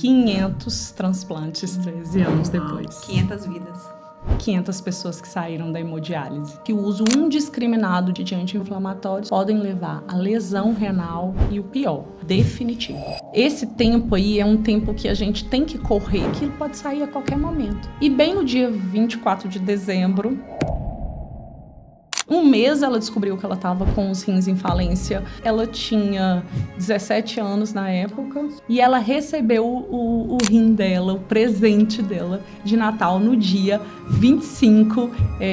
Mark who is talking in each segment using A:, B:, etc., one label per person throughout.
A: 500 transplantes 13 anos depois.
B: 500 vidas.
A: 500 pessoas que saíram da hemodiálise. Que o uso indiscriminado de anti-inflamatórios podem levar à lesão renal e o pior, definitivo. Esse tempo aí é um tempo que a gente tem que correr, que ele pode sair a qualquer momento. E bem no dia 24 de dezembro, um mês ela descobriu que ela estava com os rins em falência. Ela tinha 17 anos na época e ela recebeu o rim dela, o presente dela de Natal no dia 25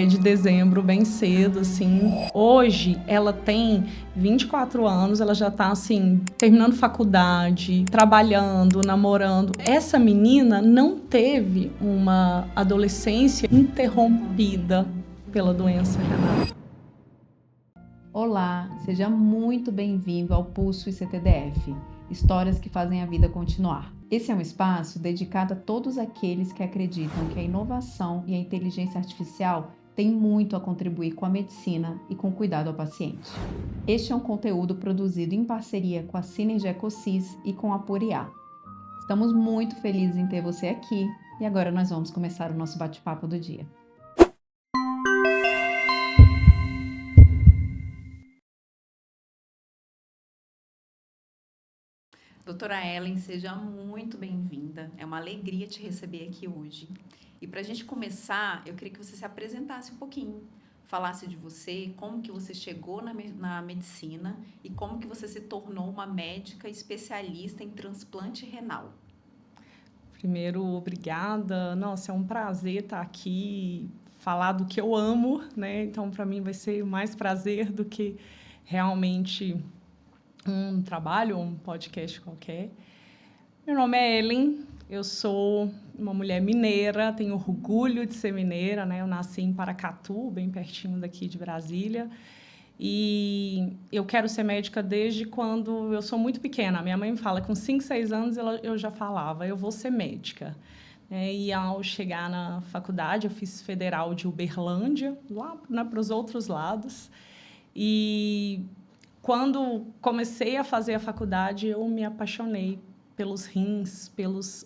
A: de dezembro, bem cedo, assim. Hoje ela tem 24 anos, ela já está assim, terminando faculdade, trabalhando, namorando. Essa menina não teve uma adolescência interrompida pela doença renal.
C: Olá, seja muito bem-vindo ao Pulso ICTDF, histórias que fazem a vida continuar. Esse é um espaço dedicado a todos aqueles que acreditam que a inovação e a inteligência artificial têm muito a contribuir com a medicina e com o cuidado ao paciente. Este é um conteúdo produzido em parceria com a Synergy Ecosys e com a Poriá. Estamos muito felizes em ter você aqui e agora nós vamos começar o nosso bate-papo do dia.
B: Doutora Ellen, seja muito bem-vinda. É uma alegria te receber aqui hoje. E para a gente começar, eu queria que você se apresentasse um pouquinho, falasse de você, como que você chegou na medicina e como que você se tornou uma médica especialista em transplante renal.
A: Primeiro, obrigada. Nossa, é um prazer estar aqui, falar do que eu amo, né? Então, para mim vai ser mais prazer do que realmente um trabalho ou um podcast qualquer. Meu nome é Ellen, eu sou uma mulher mineira, tenho orgulho de ser mineira, né? Eu nasci em Paracatu, bem pertinho daqui de Brasília. E eu quero ser médica desde quando eu sou muito pequena. Minha mãe me fala, com 5, 6 anos eu já falava, eu vou ser médica. E ao chegar na faculdade, eu fiz Federal de Uberlândia, lá para os outros lados. E quando comecei a fazer a faculdade, eu me apaixonei pelos rins.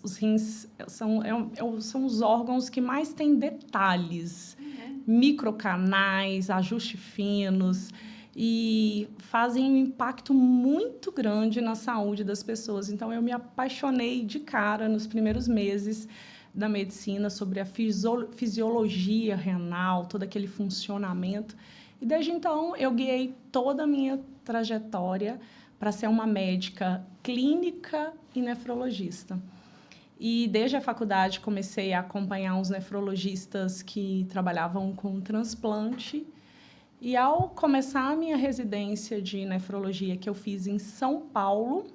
A: Os rins são os órgãos que mais têm detalhes, microcanais, ajustes finos, e fazem um impacto muito grande na saúde das pessoas. Então, eu me apaixonei de cara nos primeiros meses da medicina sobre a fisiologia renal, todo aquele funcionamento. E desde então, eu guiei toda a minha trajetória para ser uma médica clínica e nefrologista. E desde a faculdade comecei a acompanhar uns nefrologistas que trabalhavam com transplante. E ao começar a minha residência de nefrologia, que eu fiz em São Paulo,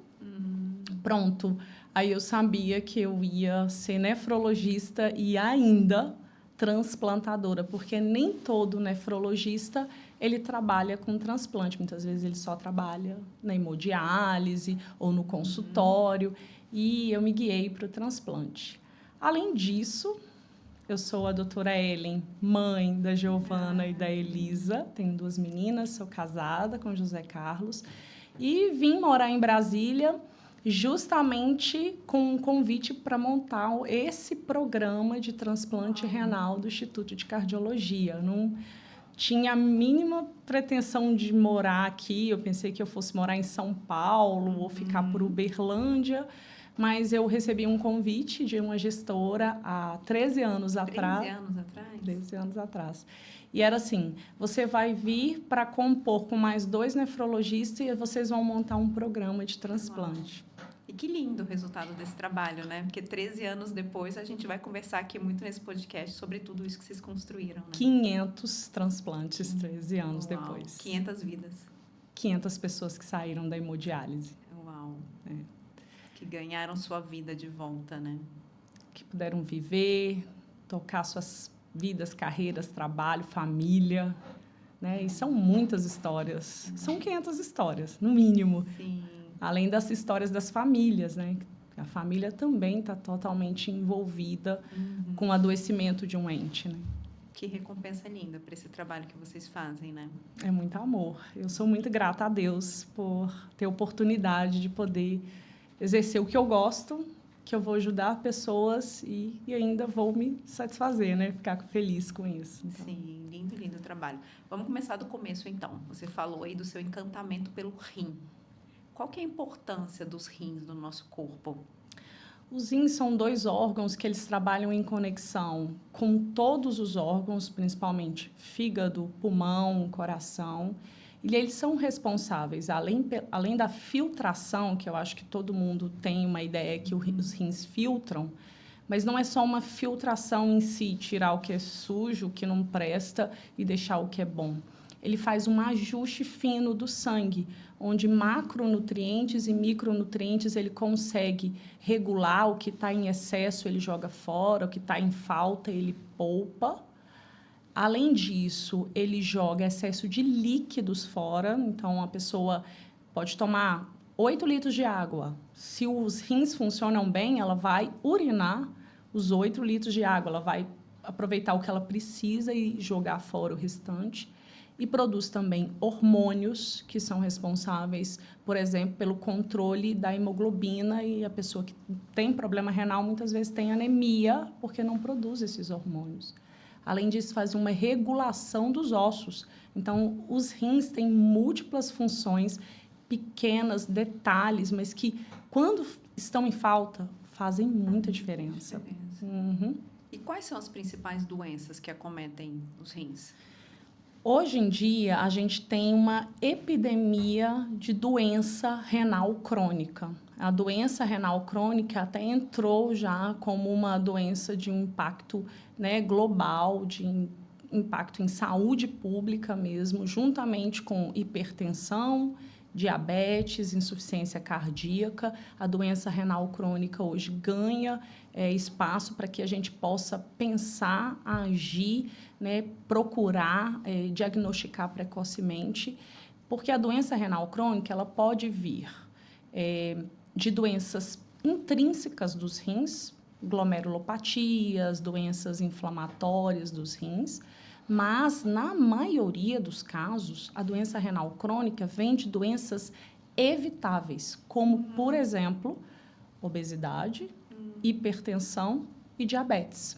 A: pronto, aí eu sabia que eu ia ser nefrologista e ainda transplantadora, porque nem todo nefrologista ele trabalha com transplante. Muitas vezes ele só trabalha na hemodiálise ou no consultório, e eu me guiei para o transplante. Além disso, eu sou a doutora Ellen, mãe da Giovana e da Elisa, tenho 2 meninas, sou casada com José Carlos, e vim morar em Brasília justamente com um convite para montar esse programa de transplante renal do Instituto de Cardiologia. Eu não tinha a mínima pretensão de morar aqui, eu pensei que eu fosse morar em São Paulo ou ficar por Uberlândia, mas eu recebi um convite de uma gestora há 13 anos atrás.
B: 13 anos atrás?
A: 13 anos atrás. E era assim, você vai vir para compor com mais 2 nefrologistas e vocês vão montar um programa de transplante.
B: Uau. E que lindo o resultado desse trabalho, né? Porque 13 anos depois a gente vai conversar aqui muito nesse podcast sobre tudo isso que vocês construíram, né?
A: 500 transplantes 13 anos
B: Uau.
A: depois.
B: 500 vidas.
A: 500 pessoas que saíram da hemodiálise.
B: Uau. Que ganharam sua vida de volta, né?
A: Que puderam viver, tocar suas vidas, carreiras, trabalho, família, né? E são muitas histórias. São 500 histórias, no mínimo.
B: Sim.
A: Além das histórias das famílias, né? A família também está totalmente envolvida com o adoecimento de um ente, né?
B: Que recompensa linda para esse trabalho que vocês fazem, né?
A: É muito amor. Eu sou muito grata a Deus por ter a oportunidade de poder exercer o que eu gosto que eu vou ajudar pessoas e ainda vou me satisfazer, né? Ficar feliz com isso. Então.
B: Sim, lindo, lindo trabalho. Vamos começar do começo, então. Você falou aí do seu encantamento pelo rim. Qual que é a importância dos rins no nosso corpo?
A: Os rins são 2 órgãos que eles trabalham em conexão com todos os órgãos, principalmente fígado, pulmão, coração. E eles são responsáveis, além da filtração, que eu acho que todo mundo tem uma ideia que os rins filtram, mas não é só uma filtração em si, tirar o que é sujo, o que não presta e deixar o que é bom. Ele faz um ajuste fino do sangue, onde macronutrientes e micronutrientes ele consegue regular. O que está em excesso ele joga fora, o que está em falta ele poupa. Além disso, ele joga excesso de líquidos fora, então a pessoa pode tomar 8 litros de água. Se os rins funcionam bem, ela vai urinar os 8 litros de água, ela vai aproveitar o que ela precisa e jogar fora o restante. E produz também hormônios que são responsáveis, por exemplo, pelo controle da hemoglobina, e a pessoa que tem problema renal muitas vezes tem anemia porque não produz esses hormônios. Além disso, faz uma regulação dos ossos. Então, os rins têm múltiplas funções, pequenas, detalhes, mas que, quando estão em falta, fazem muita diferença. Uhum.
B: E quais são as principais doenças que acometem os rins?
A: Hoje em dia, a gente tem uma epidemia de doença renal crônica. A doença renal crônica até entrou já como uma doença de impacto, né, global, de impacto em saúde pública mesmo, juntamente com hipertensão, diabetes, insuficiência cardíaca. A doença renal crônica hoje ganha espaço para que a gente possa pensar, agir, né, procurar diagnosticar precocemente, porque a doença renal crônica ela pode vir de doenças intrínsecas dos rins, glomerulopatias, doenças inflamatórias dos rins, mas, na maioria dos casos, a doença renal crônica vem de doenças evitáveis, como, por exemplo, obesidade, hipertensão e diabetes.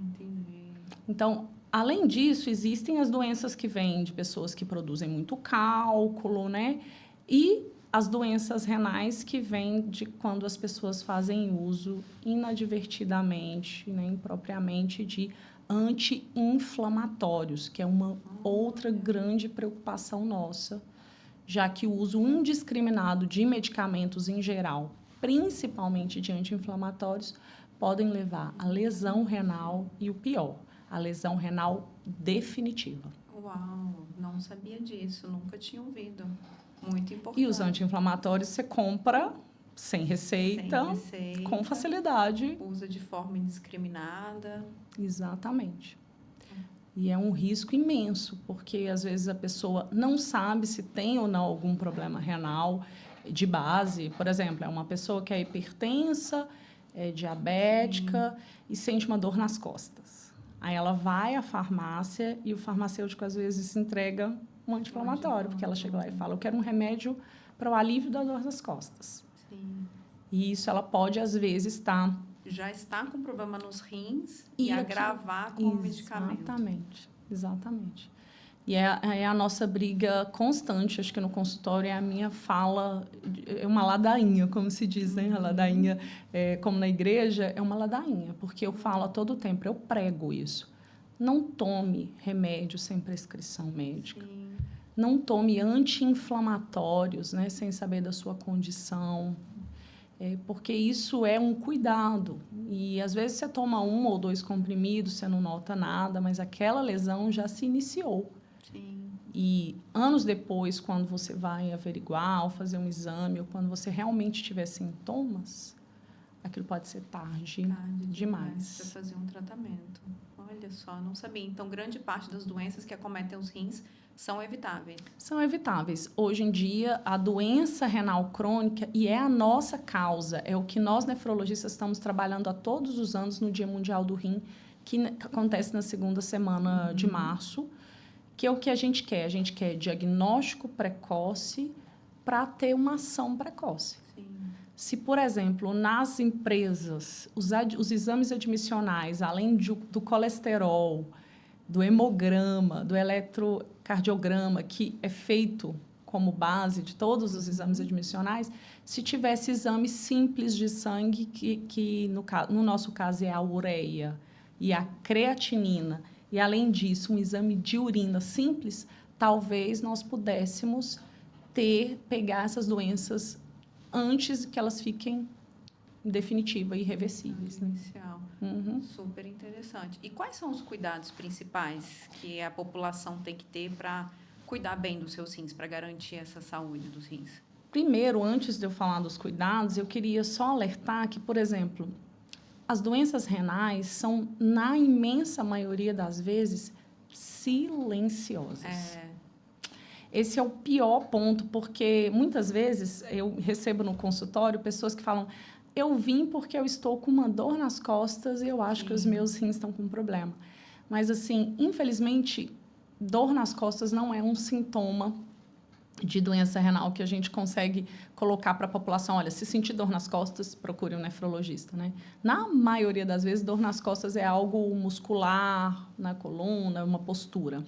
B: Entendi.
A: Então, além disso, existem as doenças que vêm de pessoas que produzem muito cálculo, né? E as doenças renais que vêm de quando as pessoas fazem uso inadvertidamente, né, impropriamente, de anti-inflamatórios, que é uma outra grande preocupação nossa, já que o uso indiscriminado de medicamentos em geral, principalmente de anti-inflamatórios, podem levar à lesão renal e o pior, a lesão renal definitiva.
B: Uau, não sabia disso, nunca tinha ouvido. Muito importante.
A: E os anti-inflamatórios você compra sem receita, com facilidade.
B: Usa de forma indiscriminada.
A: Exatamente. E é um risco imenso, porque às vezes a pessoa não sabe se tem ou não algum problema renal de base. Por exemplo, é uma pessoa que é hipertensa, é diabética e sente uma dor nas costas. Aí ela vai à farmácia e o farmacêutico às vezes entrega um anti-inflamatório, porque ela chega lá e fala: eu quero um remédio para o alívio da dor nas costas.
B: Sim.
A: E isso ela pode, às vezes, estar...
B: Já está com problema nos rins e agravar com o medicamento.
A: Exatamente. E é a nossa briga constante, acho que no consultório é a minha fala, é uma ladainha, como se diz, né? A ladainha, como na igreja, é uma ladainha, porque eu falo a todo tempo, eu prego isso. Não tome remédio sem prescrição médica.
B: Sim.
A: Não tome anti-inflamatórios, né, sem saber da sua condição, porque isso é um cuidado. E, às vezes, você toma 1 ou 2 comprimidos, você não nota nada, mas aquela lesão já se iniciou.
B: Sim.
A: E, anos depois, quando você vai averiguar ou fazer um exame, ou quando você realmente tiver sintomas, aquilo pode ser tarde demais.
B: Para fazer um tratamento. Olha só, não sabia. Então, grande parte das doenças que acometem os rins são evitáveis.
A: São evitáveis. Hoje em dia, a doença renal crônica, e é a nossa causa, é o que nós nefrologistas estamos trabalhando há todos os anos no Dia Mundial do Rim, que acontece na segunda semana de março, que é o que a gente quer. A gente quer diagnóstico precoce para ter uma ação precoce.
B: Sim.
A: Se, por exemplo, nas empresas, os exames admissionais, além do colesterol, do hemograma, do eletrocardiograma, que é feito como base de todos os exames admissionais, se tivesse exames simples de sangue, que no nosso caso é a ureia e a creatinina, e, além disso, um exame de urina simples, talvez nós pudéssemos pegar essas doenças antes que elas fiquem definitivas e irreversíveis. Né?
B: Inicial. Super interessante. E quais são os cuidados principais que a população tem que ter para cuidar bem dos seus rins, para garantir essa saúde dos rins?
A: Primeiro, antes de eu falar dos cuidados, eu queria só alertar que, por exemplo, as doenças renais são, na imensa maioria das vezes, silenciosas. Esse é o pior ponto, porque muitas vezes eu recebo no consultório pessoas que falam: eu vim porque eu estou com uma dor nas costas e eu acho que os meus rins estão com problema. Mas, assim, infelizmente, dor nas costas não é um sintoma de doença renal que a gente consegue colocar para a população: olha, se sentir dor nas costas, procure um nefrologista, né? Na maioria das vezes, dor nas costas é algo muscular, na coluna, uma postura.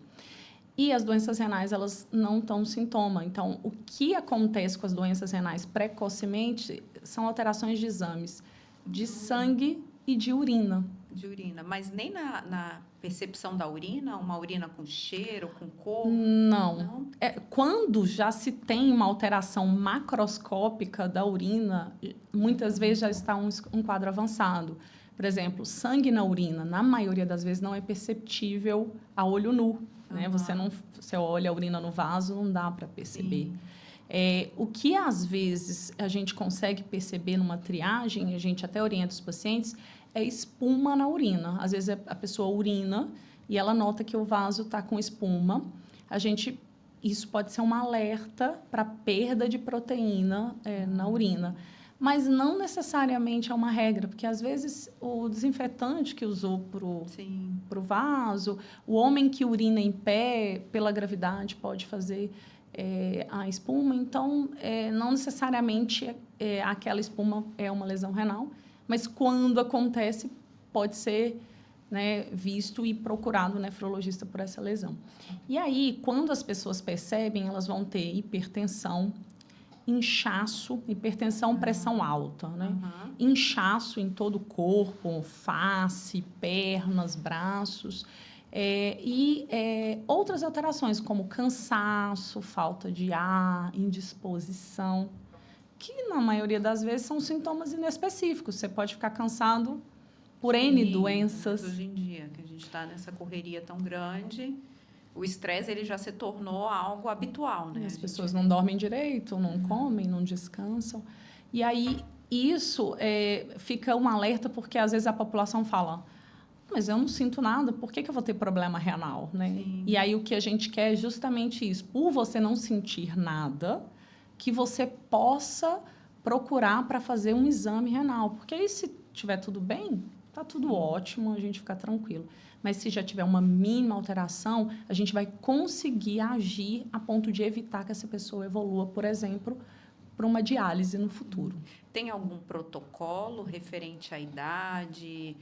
A: E as doenças renais, elas não estão sintoma. Então, o que acontece com as doenças renais precocemente são alterações de exames de sangue e de urina.
B: De urina, mas nem na percepção da urina, uma urina com cheiro, com cor?
A: Não. Quando já se tem uma alteração macroscópica da urina, muitas vezes já está um quadro avançado. Por exemplo, sangue na urina, na maioria das vezes, não é perceptível a olho nu. Né? Você olha a urina no vaso, não dá para perceber. O que, às vezes, a gente consegue perceber numa triagem, a gente até orienta os pacientes, é espuma na urina. Às vezes, a pessoa urina e ela nota que o vaso está com espuma. Isso pode ser um alerta para perda de proteína na urina. Mas não necessariamente é uma regra, porque, às vezes, o desinfetante que usou para o vaso, o homem que urina em pé, pela gravidade, pode fazer a espuma. Então, não necessariamente aquela espuma é uma lesão renal, mas, quando acontece, pode ser, né, visto e procurado o nefrologista por essa lesão. E aí, quando as pessoas percebem, elas vão ter hipertensão, inchaço, hipertensão, pressão alta, né? Inchaço em todo o corpo, face, pernas, braços, e outras alterações, como cansaço, falta de ar, indisposição, que, na maioria das vezes, são sintomas inespecíficos. Você pode ficar cansado por N doenças.
B: Hoje em dia, que a gente está nessa correria tão grande, o estresse ele já se tornou algo habitual, né?
A: As pessoas não dormem direito, não comem, não descansam. E aí, isso fica um alerta, porque, às vezes, a população fala: mas eu não sinto nada, por que eu vou ter problema renal? Né? E aí, o que a gente quer é justamente isso. Por você não sentir nada, que você possa procurar para fazer um exame renal. Porque aí, se tiver tudo bem, está tudo ótimo, a gente fica tranquilo. Mas, se já tiver uma mínima alteração, a gente vai conseguir agir a ponto de evitar que essa pessoa evolua, por exemplo, para uma diálise no futuro.
B: Tem algum protocolo referente à idade,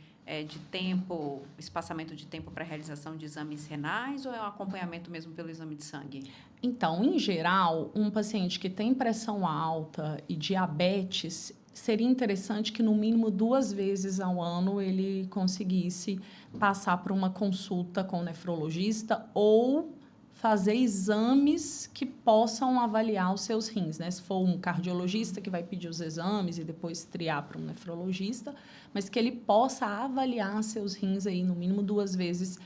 B: de tempo, espaçamento de tempo para a realização de exames renais, ou é um acompanhamento mesmo pelo exame de sangue?
A: Então, em geral, um paciente que tem pressão alta e diabetes, seria interessante que, no mínimo 2 vezes ao ano, ele conseguisse passar por uma consulta com o nefrologista ou fazer exames que possam avaliar os seus rins, né? Se for um cardiologista que vai pedir os exames e depois triar para um nefrologista, mas que ele possa avaliar seus rins aí, no mínimo 2 vezes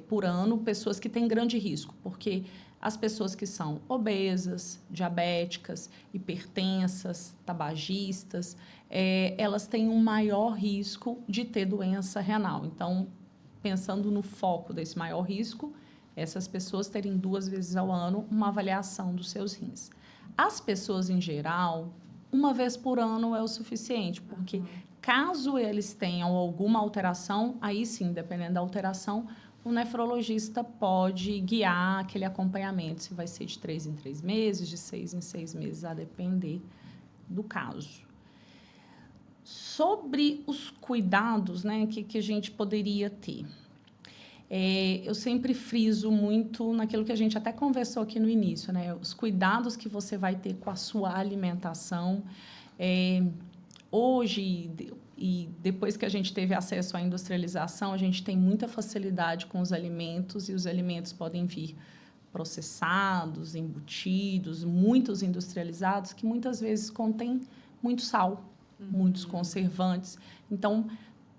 A: por ano, pessoas que têm grande risco, porque as pessoas que são obesas, diabéticas, hipertensas, tabagistas, elas têm um maior risco de ter doença renal. Então, pensando no foco desse maior risco, essas pessoas terem 2 vezes ao ano uma avaliação dos seus rins. As pessoas, em geral, 1 vez por ano é o suficiente, porque caso eles tenham alguma alteração, aí sim, dependendo da alteração, o nefrologista pode guiar aquele acompanhamento, se vai ser de 3 em 3 meses, de 6 em 6 meses, a depender do caso. Sobre os cuidados, né, que a gente poderia ter. Eu sempre friso muito naquilo que a gente até conversou aqui no início, né? Os cuidados que você vai ter com a sua alimentação. Hoje, e depois que a gente teve acesso à industrialização, a gente tem muita facilidade com os alimentos, e os alimentos podem vir processados, embutidos, muitos industrializados, que muitas vezes contêm muito sal, muitos conservantes. Então,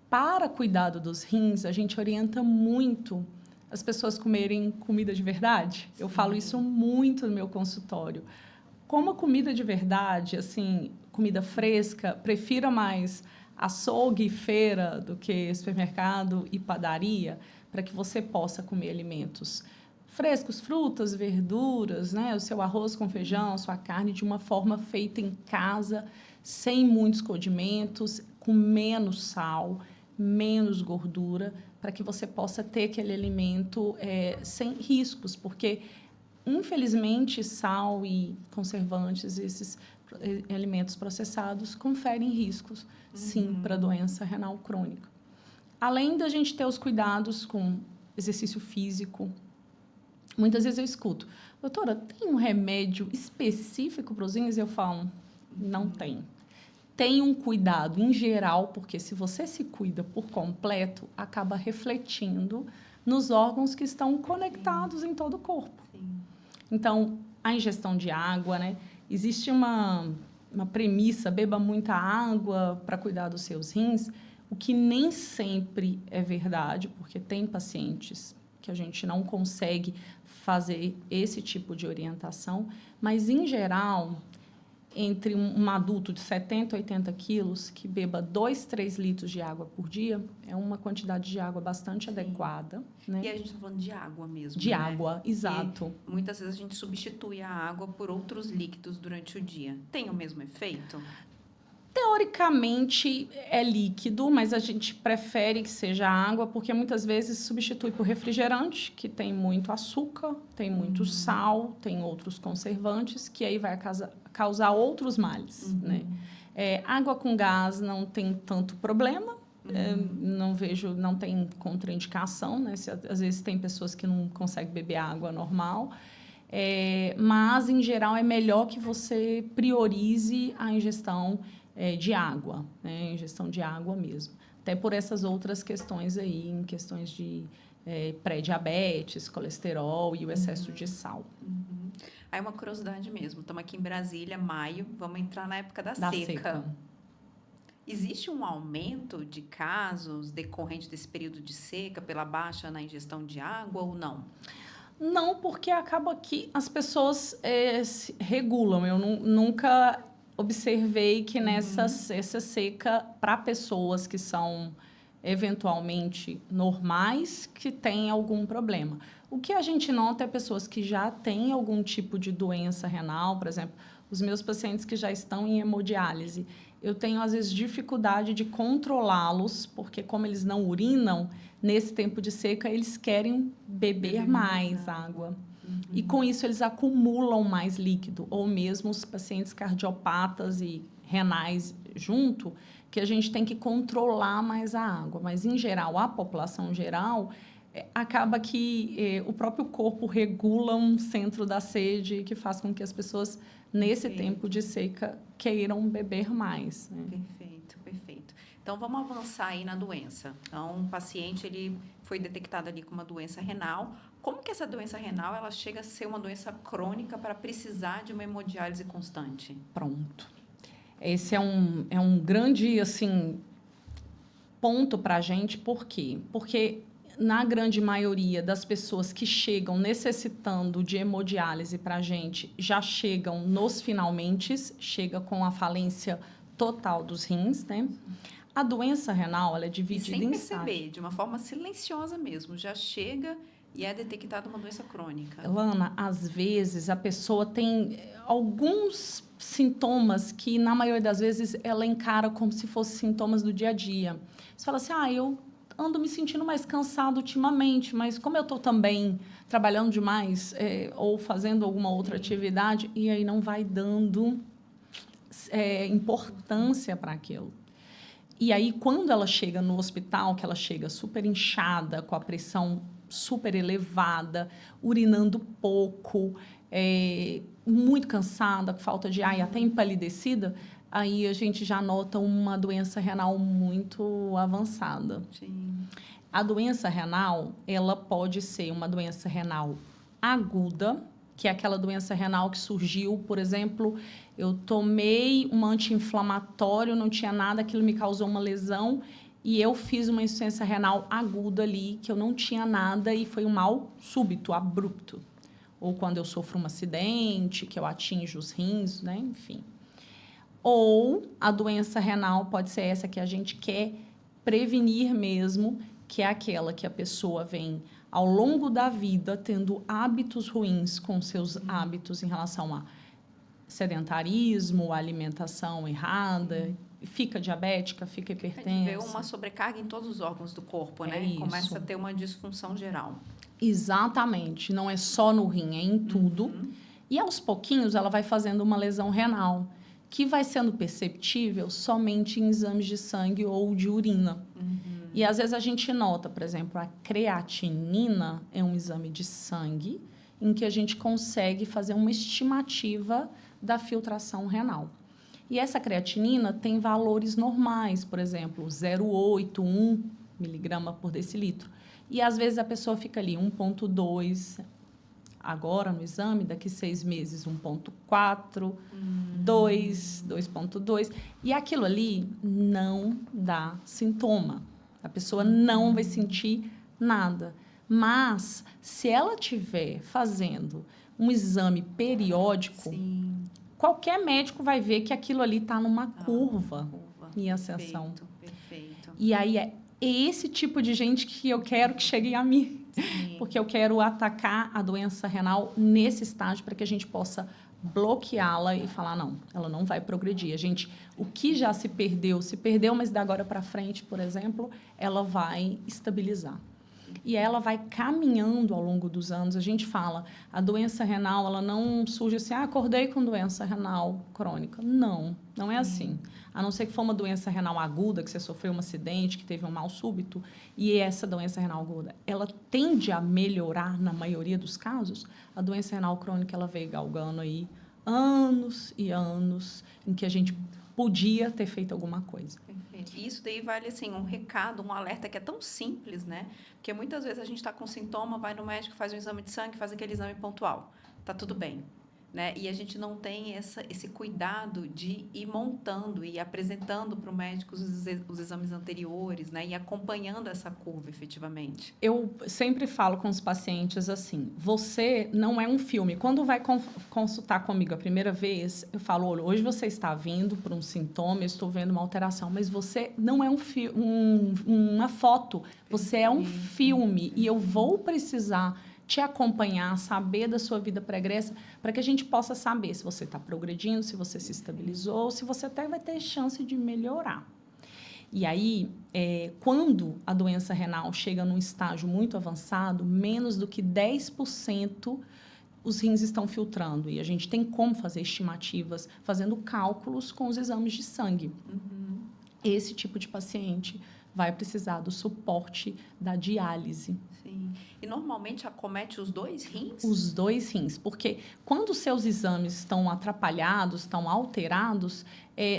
A: para cuidado dos rins, a gente orienta muito as pessoas comerem comida de verdade. Eu falo isso muito no meu consultório. Coma comida de verdade, assim, comida fresca, prefira mais açougue e feira do que supermercado e padaria, para que você possa comer alimentos frescos, frutas, verduras, né? O seu arroz com feijão, sua carne, de uma forma feita em casa, sem muitos condimentos, com menos sal, menos gordura, para que você possa ter aquele alimento sem riscos, porque, infelizmente, sal e conservantes, esses alimentos processados, conferem riscos, sim, para a doença renal crônica. Além da gente ter os cuidados com exercício físico, muitas vezes eu escuto, doutora, tem um remédio específico para os rins? Eu falo, não tem. Tem um cuidado em geral, porque se você se cuida por completo, acaba refletindo nos órgãos que estão conectados em todo o corpo. Então, a ingestão de água, né? Existe uma premissa, beba muita água para cuidar dos seus rins, o que nem sempre é verdade, porque tem pacientes que a gente não consegue fazer esse tipo de orientação, mas, em geral, entre um adulto de 70 a 80 quilos que beba 2, 3 litros de água por dia, é uma quantidade de água bastante adequada. Né?
B: E a gente está falando de água mesmo,
A: de
B: né?
A: água, exato.
B: E muitas vezes a gente substitui a água por outros líquidos durante o dia. Tem o mesmo efeito?
A: Teoricamente é líquido, mas a gente prefere que seja água, porque muitas vezes substitui por refrigerante, que tem muito açúcar, tem muito sal, tem outros conservantes, que aí vai causar outros males. Né? Água com gás não tem tanto problema, não tem contraindicação, né? Às vezes tem pessoas que não conseguem beber água normal. Mas, em geral, é melhor que você priorize a ingestão de água, né? Ingestão de água mesmo. Até por essas outras questões aí, em questões de pré-diabetes, colesterol e o excesso de sal.
B: Aí uma curiosidade mesmo, estamos aqui em Brasília, maio, vamos entrar na época da seca. Existe um aumento de casos decorrente desse período de seca pela baixa na ingestão de água ou não?
A: Não, porque acaba que as pessoas se regulam. Eu nunca observei que essa seca, para pessoas que são eventualmente normais, que têm algum problema. O que a gente nota é pessoas que já têm algum tipo de doença renal, por exemplo, os meus pacientes que já estão em hemodiálise. Eu tenho, às vezes, dificuldade de controlá-los, porque como eles não urinam, nesse tempo de seca, eles querem beber mais água. E, com isso, eles acumulam mais líquido. Ou mesmo os pacientes cardiopatas e renais junto, que a gente tem que controlar mais a água. Mas, em geral, a população geral, acaba que o próprio corpo regula um centro da sede que faz com que as pessoas, nesse tempo de seca, queiram beber mais. Né?
B: Perfeito. Então, vamos avançar aí na doença. Então, o paciente ele foi detectado ali com uma doença renal. Como que essa doença renal ela chega a ser uma doença crônica para precisar de uma hemodiálise constante?
A: Pronto. Esse é um grande assim, ponto para a gente. Por quê? Porque, na grande maioria das pessoas que chegam necessitando de hemodiálise para a gente, já chegam nos finalmente, chega com a falência total dos rins, né? A doença renal, ela é dividida em estágios.
B: Sem perceber, de uma forma silenciosa mesmo, já chega e é detectada uma doença crônica.
A: Lana, às vezes a pessoa tem alguns sintomas que, na maioria das vezes, ela encara como se fossem sintomas do dia a dia. Você fala assim, eu ando me sentindo mais cansado ultimamente, mas como eu estou também trabalhando demais ou fazendo alguma outra atividade, e aí não vai dando importância para aquilo. E aí, quando ela chega no hospital, que ela chega super inchada, com a pressão super elevada, urinando pouco, muito cansada, com falta de ar e até empalidecida, aí a gente já nota uma doença renal muito avançada.
B: Sim.
A: A doença renal, ela pode ser uma doença renal aguda, que é aquela doença renal que surgiu, por exemplo, eu tomei um anti-inflamatório, não tinha nada, aquilo me causou uma lesão e eu fiz uma insuficiência renal aguda ali, que eu não tinha nada e foi um mal súbito, abrupto. Ou quando eu sofro um acidente, que eu atinjo os rins, né? Enfim. Ou a doença renal pode ser essa que a gente quer prevenir mesmo, que é aquela que a pessoa vem ao longo da vida tendo hábitos ruins com seus hábitos em relação a sedentarismo, alimentação errada, fica diabética, fica hipertensa.
B: Vê uma sobrecarga em todos os órgãos do corpo, né?
A: Isso.
B: Começa a ter uma disfunção geral.
A: Exatamente, não é só no rim, é em tudo. E aos pouquinhos ela vai fazendo uma lesão renal, que vai sendo perceptível somente em exames de sangue ou de urina. E às vezes a gente nota, por exemplo, a creatinina é um exame de sangue em que a gente consegue fazer uma estimativa da filtração renal. E essa creatinina tem valores normais, por exemplo, 0,8, 1 miligrama por decilitro. E às vezes a pessoa fica ali 1,2, agora no exame, daqui 6 meses 1,4, 2, 2,2. E aquilo ali não dá sintoma. A pessoa não vai sentir nada. Mas, se ela estiver fazendo um exame periódico,
B: Sim.
A: qualquer médico vai ver que aquilo ali está numa curva em ascensão.
B: Perfeito.
A: E aí é esse tipo de gente que eu quero que chegue a mim.
B: Sim.
A: Porque eu quero atacar a doença renal nesse estágio para que a gente possa bloqueá-la e falar, não, ela não vai progredir. O que já se perdeu, mas da agora para frente, por exemplo, ela vai estabilizar. E ela vai caminhando ao longo dos anos. A gente fala, a doença renal, ela não surge assim, acordei com doença renal crônica. Não, não é assim. A não ser que for uma doença renal aguda, que você sofreu um acidente, que teve um mal súbito, e essa doença renal aguda, ela tende a melhorar na maioria dos casos. A doença renal crônica, ela veio galgando aí anos e anos em que a gente podia ter feito alguma coisa.
B: Perfeito. E isso daí vale, assim, um recado, um alerta que é tão simples, né? Porque muitas vezes a gente está com sintoma, vai no médico, faz um exame de sangue, faz aquele exame pontual. Tá tudo bem. Né? E a gente não tem esse cuidado de ir montando e apresentando para o médico os exames anteriores, né? E acompanhando essa curva efetivamente.
A: Eu sempre falo com os pacientes assim, você não é um filme. Quando vai consultar comigo a primeira vez, eu falo, olha, hoje você está vindo por um sintoma, eu estou vendo uma alteração, mas você não é uma foto, você é um filme e eu vou precisar te acompanhar, saber da sua vida pregressa, para que a gente possa saber se você está progredindo, se você se estabilizou, se você até vai ter chance de melhorar. E aí, quando a doença renal chega num estágio muito avançado, menos do que 10% os rins estão filtrando. E a gente tem como fazer estimativas, fazendo cálculos com os exames de sangue. Esse tipo de paciente vai precisar do suporte da diálise.
B: Sim. E normalmente acomete os 2 rins?
A: Os 2 rins, porque quando os seus exames estão atrapalhados, estão alterados,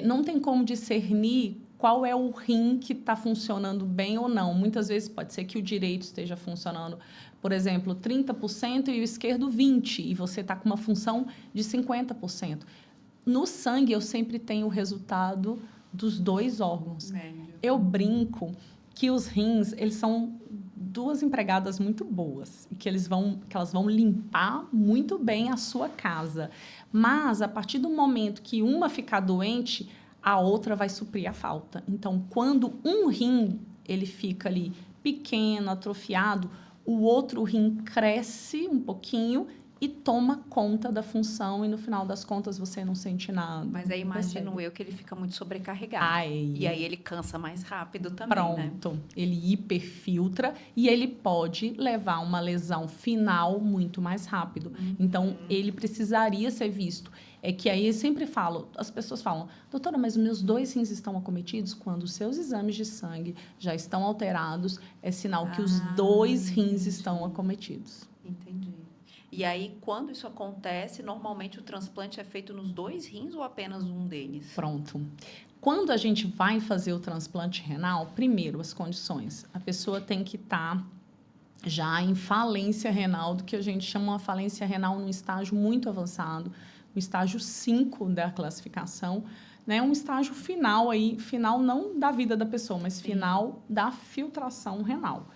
A: não tem como discernir qual é o rim que está funcionando bem ou não. Muitas vezes pode ser que o direito esteja funcionando, por exemplo, 30% e o esquerdo 20%, e você está com uma função de 50%. No sangue, eu sempre tenho o resultado dos 2 órgãos.
B: Médio.
A: Eu brinco que os rins, eles são 2 empregadas muito boas e que elas vão limpar muito bem a sua casa. Mas, a partir do momento que uma ficar doente, a outra vai suprir a falta. Então, quando um rim ele fica ali pequeno, atrofiado, o outro rim cresce um pouquinho e toma conta da função e no final das contas você não sente nada.
B: Mas aí imagino
A: percebe.
B: eu que ele fica muito sobrecarregado.
A: Aí,
B: E aí ele cansa mais rápido também, né?
A: pronto, ele hiperfiltra e ele pode levar uma lesão final muito mais rápido. Então, ele precisaria ser visto. É que aí eu sempre falo, as pessoas falam, doutora, mas meus 2 rins estão acometidos? Quando os seus exames de sangue já estão alterados, é sinal que os 2 rins
B: entendi.
A: estão acometidos.
B: Entendi. E aí, quando isso acontece, normalmente o transplante é feito nos 2 rins ou apenas um deles?
A: Pronto. Quando a gente vai fazer o transplante renal, primeiro, as condições. A pessoa tem que estar já em falência renal, do que a gente chama uma falência renal num estágio muito avançado, o estágio 5 da classificação, né? Um estágio final aí, final não da vida da pessoa, mas final da filtração renal.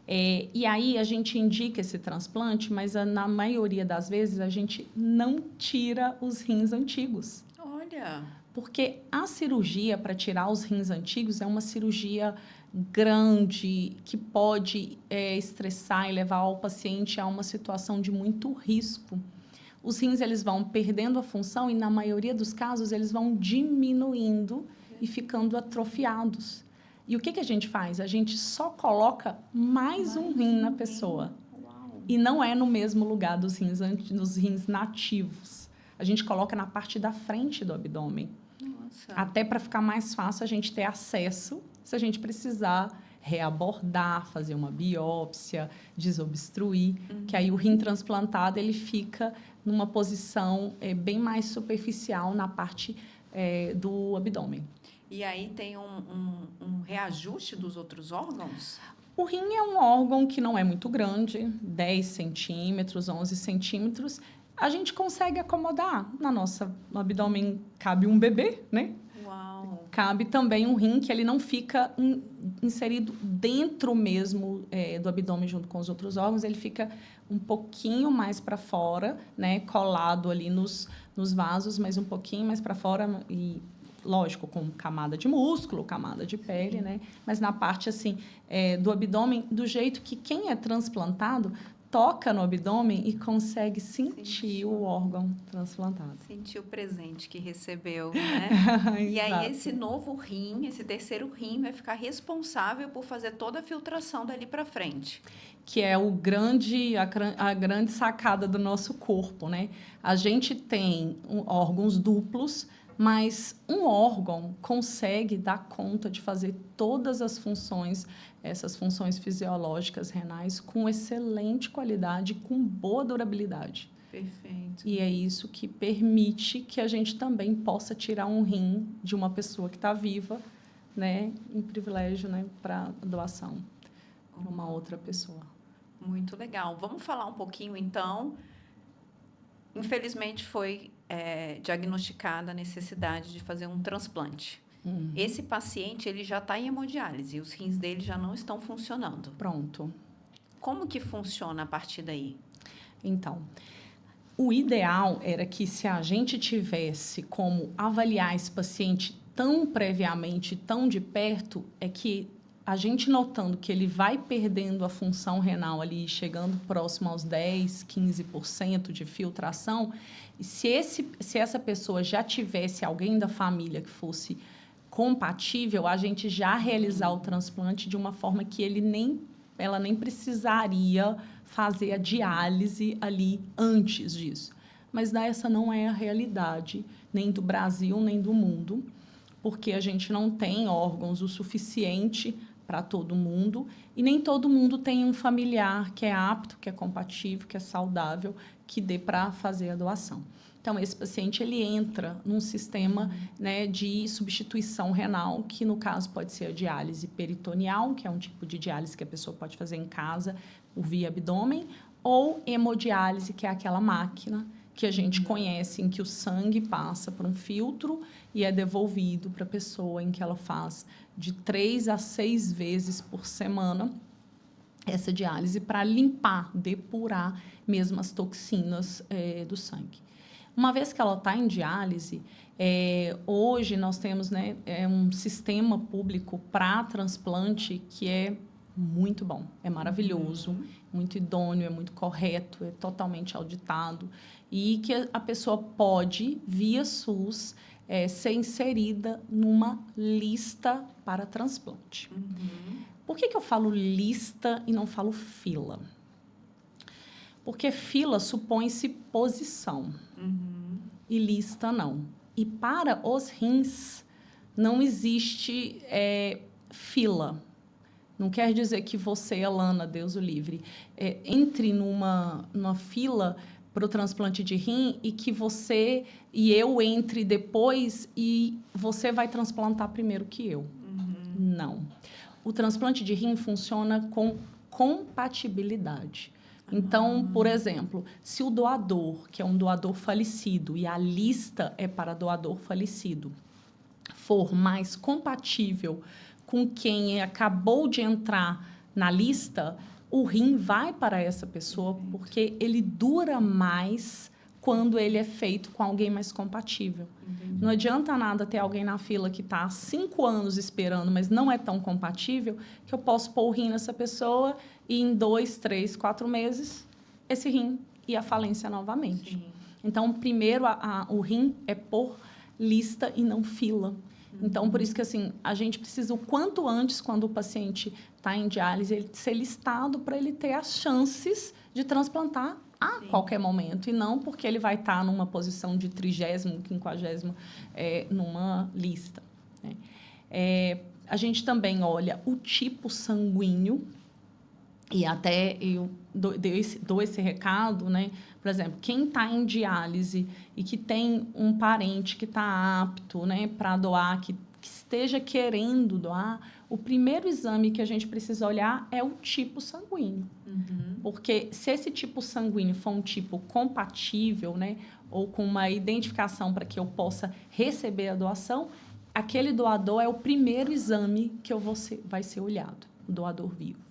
A: E aí a gente indica esse transplante, mas na maioria das vezes a gente não tira os rins antigos.
B: Olha,
A: Porque a cirurgia para tirar os rins antigos é uma cirurgia grande que pode estressar e levar o paciente a uma situação de muito risco. Os rins eles vão perdendo a função e, na maioria dos casos, eles vão diminuindo e ficando atrofiados. E o que a gente faz? A gente só coloca mais um rim na pessoa.
B: uau.
A: E não é no mesmo lugar dos rins nativos. A gente coloca na parte da frente do abdômen.
B: Nossa.
A: Até para ficar mais fácil a gente ter acesso, se a gente precisar reabordar, fazer uma biópsia, desobstruir, que aí o rim transplantado ele fica numa posição bem mais superficial na parte do abdômen.
B: E aí tem um reajuste dos outros órgãos?
A: O rim é um órgão que não é muito grande, 10 centímetros, 11 centímetros. A gente consegue acomodar. No abdômen cabe um bebê, né?
B: Uau.
A: Cabe também um rim que ele não fica inserido dentro mesmo do abdômen junto com os outros órgãos, ele fica um pouquinho mais para fora, né? Colado ali nos vasos, mas um pouquinho mais para fora e lógico, com camada de músculo, camada de pele, né? Mas na parte, assim, do abdômen, do jeito que quem é transplantado toca no abdômen e consegue sentir o órgão transplantado.
B: Sentir o presente que recebeu, né? E aí
A: Exato.
B: esse novo rim, esse terceiro rim, vai ficar responsável por fazer toda a filtração dali para frente.
A: Que é a grande sacada do nosso corpo, né? A gente tem órgãos duplos, mas um órgão consegue dar conta de fazer todas as funções, essas funções fisiológicas renais, com excelente qualidade, com boa durabilidade.
B: Perfeito.
A: E é isso que permite que a gente também possa tirar um rim de uma pessoa que está viva, né, em privilégio, né, para doação para uma outra pessoa.
B: Muito legal. Vamos falar um pouquinho, então. Infelizmente, foi diagnosticada a necessidade de fazer um transplante. Esse paciente ele já está em hemodiálise e os rins dele já não estão funcionando.
A: Pronto.
B: Como que funciona a partir daí?
A: Então, o ideal era que se a gente tivesse como avaliar esse paciente tão previamente, tão de perto, é que a gente notando que ele vai perdendo a função renal ali, chegando próximo aos 10, 15% de filtração, e se essa pessoa já tivesse alguém da família que fosse compatível, a gente já realizar o transplante de uma forma que ela nem precisaria fazer a diálise ali antes disso. Mas essa não é a realidade, nem do Brasil, nem do mundo, porque a gente não tem órgãos o suficiente para todo mundo e nem todo mundo tem um familiar que é apto, que é compatível, que é saudável, que dê para fazer a doação. Então, esse paciente ele entra num sistema, né, de substituição renal, que no caso pode ser a diálise peritoneal, que é um tipo de diálise que a pessoa pode fazer em casa por via abdômen, ou hemodiálise, que é aquela máquina que a gente conhece, em que o sangue passa por um filtro e é devolvido para a pessoa, em que ela faz de 3 a 6 vezes por semana essa diálise para limpar, depurar mesmo as toxinas do sangue. Uma vez que ela está em diálise, hoje nós temos, né, um sistema público para transplante que é muito bom, é maravilhoso, muito idôneo, é muito correto, é totalmente auditado e que a pessoa pode, via SUS, ser inserida numa lista para transplante. Por que eu falo lista e não falo fila? Porque fila supõe-se posição e lista não. E para os rins não existe fila. Não quer dizer que você, Alana, Deus o livre, entre numa fila para o transplante de rim e que você e eu entre depois e você vai transplantar primeiro que eu. Não. O transplante de rim funciona com compatibilidade. Então, por exemplo, se o doador, que é um doador falecido, e a lista é para doador falecido, for mais compatível com quem acabou de entrar na lista, o rim vai para essa pessoa porque ele dura mais quando ele é feito com alguém mais compatível. Não adianta nada ter alguém na fila que está há 5 anos esperando, mas não é tão compatível, que eu posso pôr o rim nessa pessoa e em 2, 3, 4 meses, esse rim ia à falência novamente.
B: Sim.
A: Então, primeiro, o rim é por lista e não fila. Então, por isso que assim, a gente precisa, o quanto antes, quando o paciente está em diálise, ele ser listado para ele ter as chances de transplantar a qualquer momento. E não porque ele vai estar numa posição de 30º, 50º, numa lista. Né? A gente também olha o tipo sanguíneo, e até eu dou esse recado, né? Por exemplo, quem está em diálise e que tem um parente que está apto, né, para doar, que esteja querendo doar, o primeiro exame que a gente precisa olhar é o tipo sanguíneo. Porque se esse tipo sanguíneo for um tipo compatível, né, ou com uma identificação para que eu possa receber a doação, aquele doador é o primeiro exame que vai ser olhado, o doador vivo.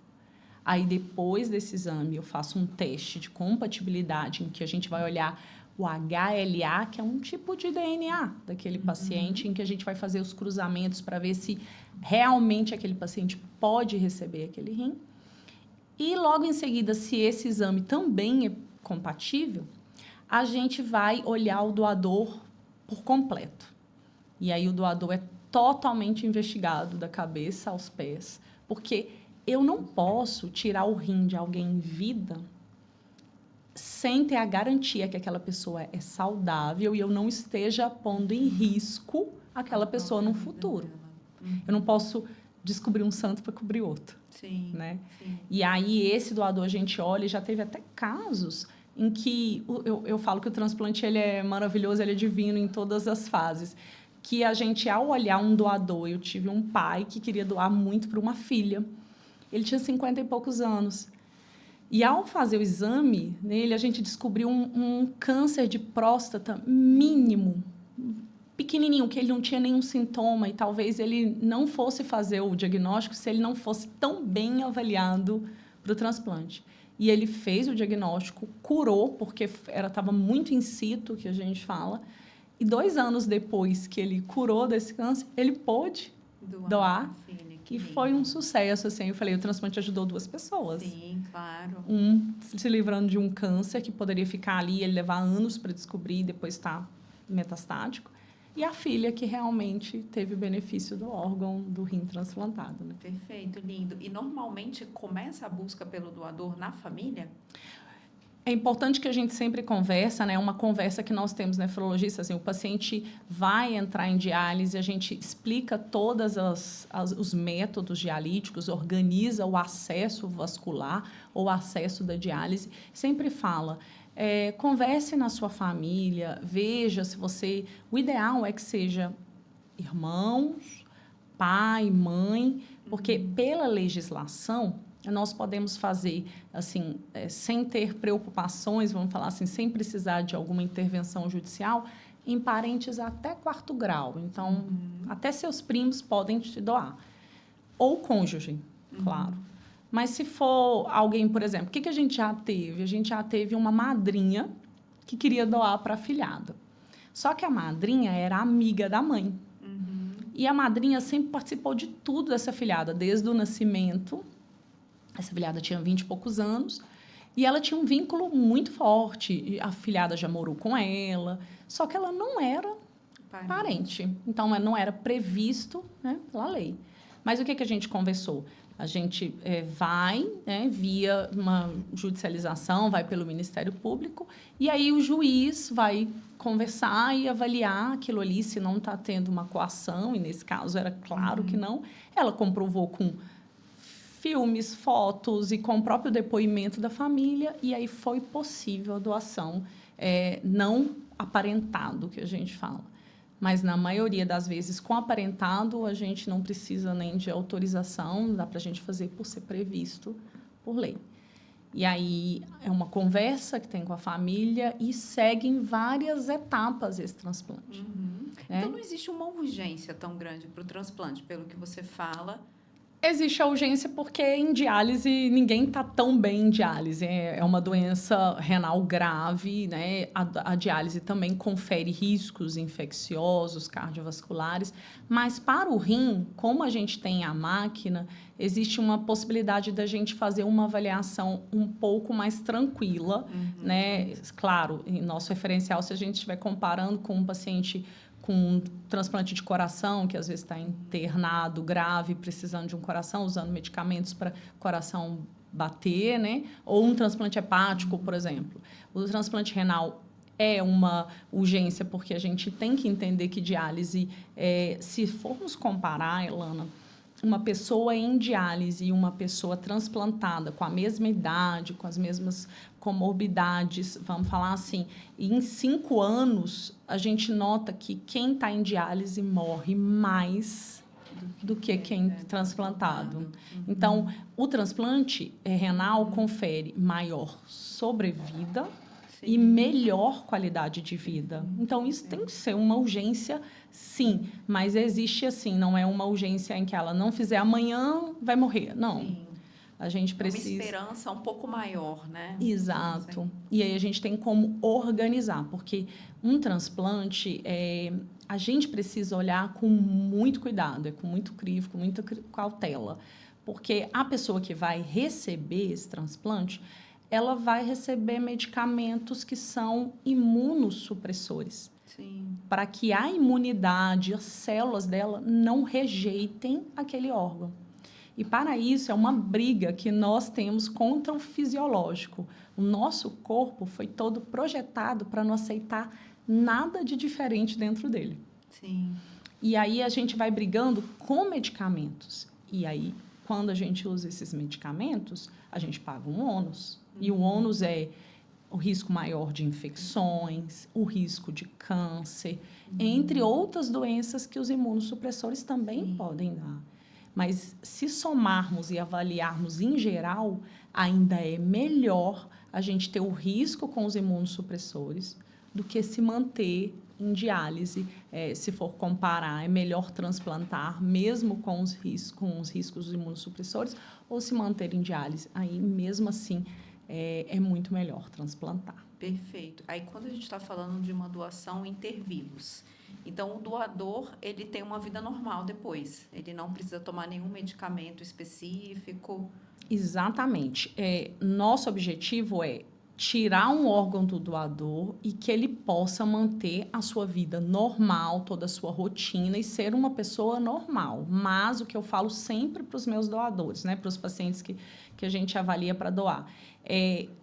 A: Aí, depois desse exame, eu faço um teste de compatibilidade, em que a gente vai olhar o HLA, que é um tipo de DNA daquele paciente, em que a gente vai fazer os cruzamentos para ver se realmente aquele paciente pode receber aquele rim. E, logo em seguida, se esse exame também é compatível, a gente vai olhar o doador por completo. E aí, o doador é totalmente investigado da cabeça aos pés, porque eu não posso tirar o rim de alguém em vida sem ter a garantia que aquela pessoa é saudável e eu não esteja pondo em risco aquela pessoa no futuro. Eu não posso descobrir um santo para cobrir outro.
B: Sim,
A: né?
B: sim.
A: E aí, esse doador, a gente olha, e já teve até casos em que eu falo que o transplante ele é maravilhoso, ele é divino em todas as fases. Que a gente, ao olhar um doador, eu tive um pai que queria doar muito para uma filha. Ele tinha 50 e poucos anos. E, ao fazer o exame nele, a gente descobriu um câncer de próstata mínimo, pequenininho, que ele não tinha nenhum sintoma e talvez ele não fosse fazer o diagnóstico se ele não fosse tão bem avaliado para o transplante. E ele fez o diagnóstico, curou, porque estava muito in situ, que a gente fala, e 2 anos depois que ele curou desse câncer, ele pôde doar. E foi um sucesso, assim. Eu falei, o transplante ajudou 2 pessoas.
B: Sim, claro.
A: Um se livrando de um câncer que poderia ficar ali, ele levar anos para descobrir e depois estar metastático. E a filha que realmente teve o benefício do órgão do rim transplantado. Né?
B: Perfeito, lindo. E normalmente começa a busca pelo doador na família?
A: É importante que a gente sempre conversa, né? Uma conversa que nós temos nefrologistas, assim, o paciente vai entrar em diálise, a gente explica todos os métodos dialíticos, organiza o acesso vascular ou o acesso da diálise, sempre fala, converse na sua família, veja se você... O ideal é que seja irmãos, pai, mãe, porque pela legislação... nós podemos fazer, assim, sem ter preocupações, vamos falar assim, sem precisar de alguma intervenção judicial, em parentes até 4º grau. Então, até seus primos podem te doar. Ou cônjuge, claro. Mas se for alguém, por exemplo, o que a gente já teve? A gente já teve uma madrinha que queria doar para a afilhada. Só que a madrinha era amiga da mãe. E a madrinha sempre participou de tudo dessa afilhada, desde o nascimento Essa afilhada tinha 20 e poucos anos e ela tinha um vínculo muito forte. E a afilhada já morou com ela, só que ela não era parente. Então, não era previsto, né, pela lei. Mas o que a gente conversou? A gente vai, né, via uma judicialização, vai pelo Ministério Público, e aí o juiz vai conversar e avaliar aquilo ali, se não está tendo uma coação, e nesse caso era claro que não. Ela comprovou com filmes, fotos e com o próprio depoimento da família, e aí foi possível a doação não aparentado, que a gente fala. Mas, na maioria das vezes, com aparentado, a gente não precisa nem de autorização, dá para a gente fazer por ser previsto por lei. E aí, é uma conversa que tem com a família e segue em várias etapas esse transplante.
B: Então, não existe uma urgência tão grande para o transplante, pelo que você fala.
A: Existe a urgência porque em diálise ninguém está tão bem em diálise. É uma doença renal grave, né? A diálise também confere riscos infecciosos, cardiovasculares. Mas para o rim, como a gente tem a máquina, existe uma possibilidade da gente fazer uma avaliação um pouco mais tranquila, né? Claro, em nosso referencial, se a gente estiver comparando com um paciente com um transplante de coração, que às vezes está internado, grave, precisando de um coração, usando medicamentos para coração bater, né? Ou um transplante hepático, por exemplo. O transplante renal é uma urgência, porque a gente tem que entender que diálise, se formos comparar, Elana, uma pessoa em diálise e uma pessoa transplantada com a mesma idade, com as mesmas comorbidades, vamos falar assim, e em 5 anos a gente nota que quem está em diálise morre mais do que quem é transplantado. Então, o transplante renal confere maior sobrevida e melhor qualidade de vida. Então, isso tem que ser uma urgência, sim, mas existe assim, não é uma urgência em que ela não fizer amanhã, vai morrer. Não.
B: Sim.
A: A gente precisa...
B: Uma esperança um pouco maior, né?
A: Exato. E aí a gente tem como organizar, porque um transplante, a gente precisa olhar com muito cuidado, com muito crivo, com muita cautela, porque a pessoa que vai receber esse transplante, ela vai receber medicamentos que são imunossupressores.
B: Sim.
A: Para que a imunidade, as células dela não rejeitem aquele órgão. E para isso é uma briga que nós temos contra o fisiológico. O nosso corpo foi todo projetado para não aceitar nada de diferente dentro dele.
B: Sim.
A: E aí a gente vai brigando com medicamentos. E aí, quando a gente usa esses medicamentos, a gente paga um ônus. E o ônus é o risco maior de infecções, o risco de câncer, entre outras doenças que os imunossupressores também podem dar. Mas se somarmos e avaliarmos em geral, ainda é melhor a gente ter o risco com os imunossupressores do que se manter em diálise. Se for comparar, é melhor transplantar mesmo com os riscos dos imunossupressores ou se manter em diálise. Aí, mesmo assim, é muito melhor transplantar.
B: Perfeito. Aí, quando a gente está falando de uma doação intervivos, então, o doador, ele tem uma vida normal depois. Ele não precisa tomar nenhum medicamento específico.
A: Exatamente. Nosso objetivo é tirar um órgão do doador e que ele possa manter a sua vida normal, toda a sua rotina e ser uma pessoa normal. Mas o que eu falo sempre para os meus doadores, né, para os pacientes que a gente avalia para doar,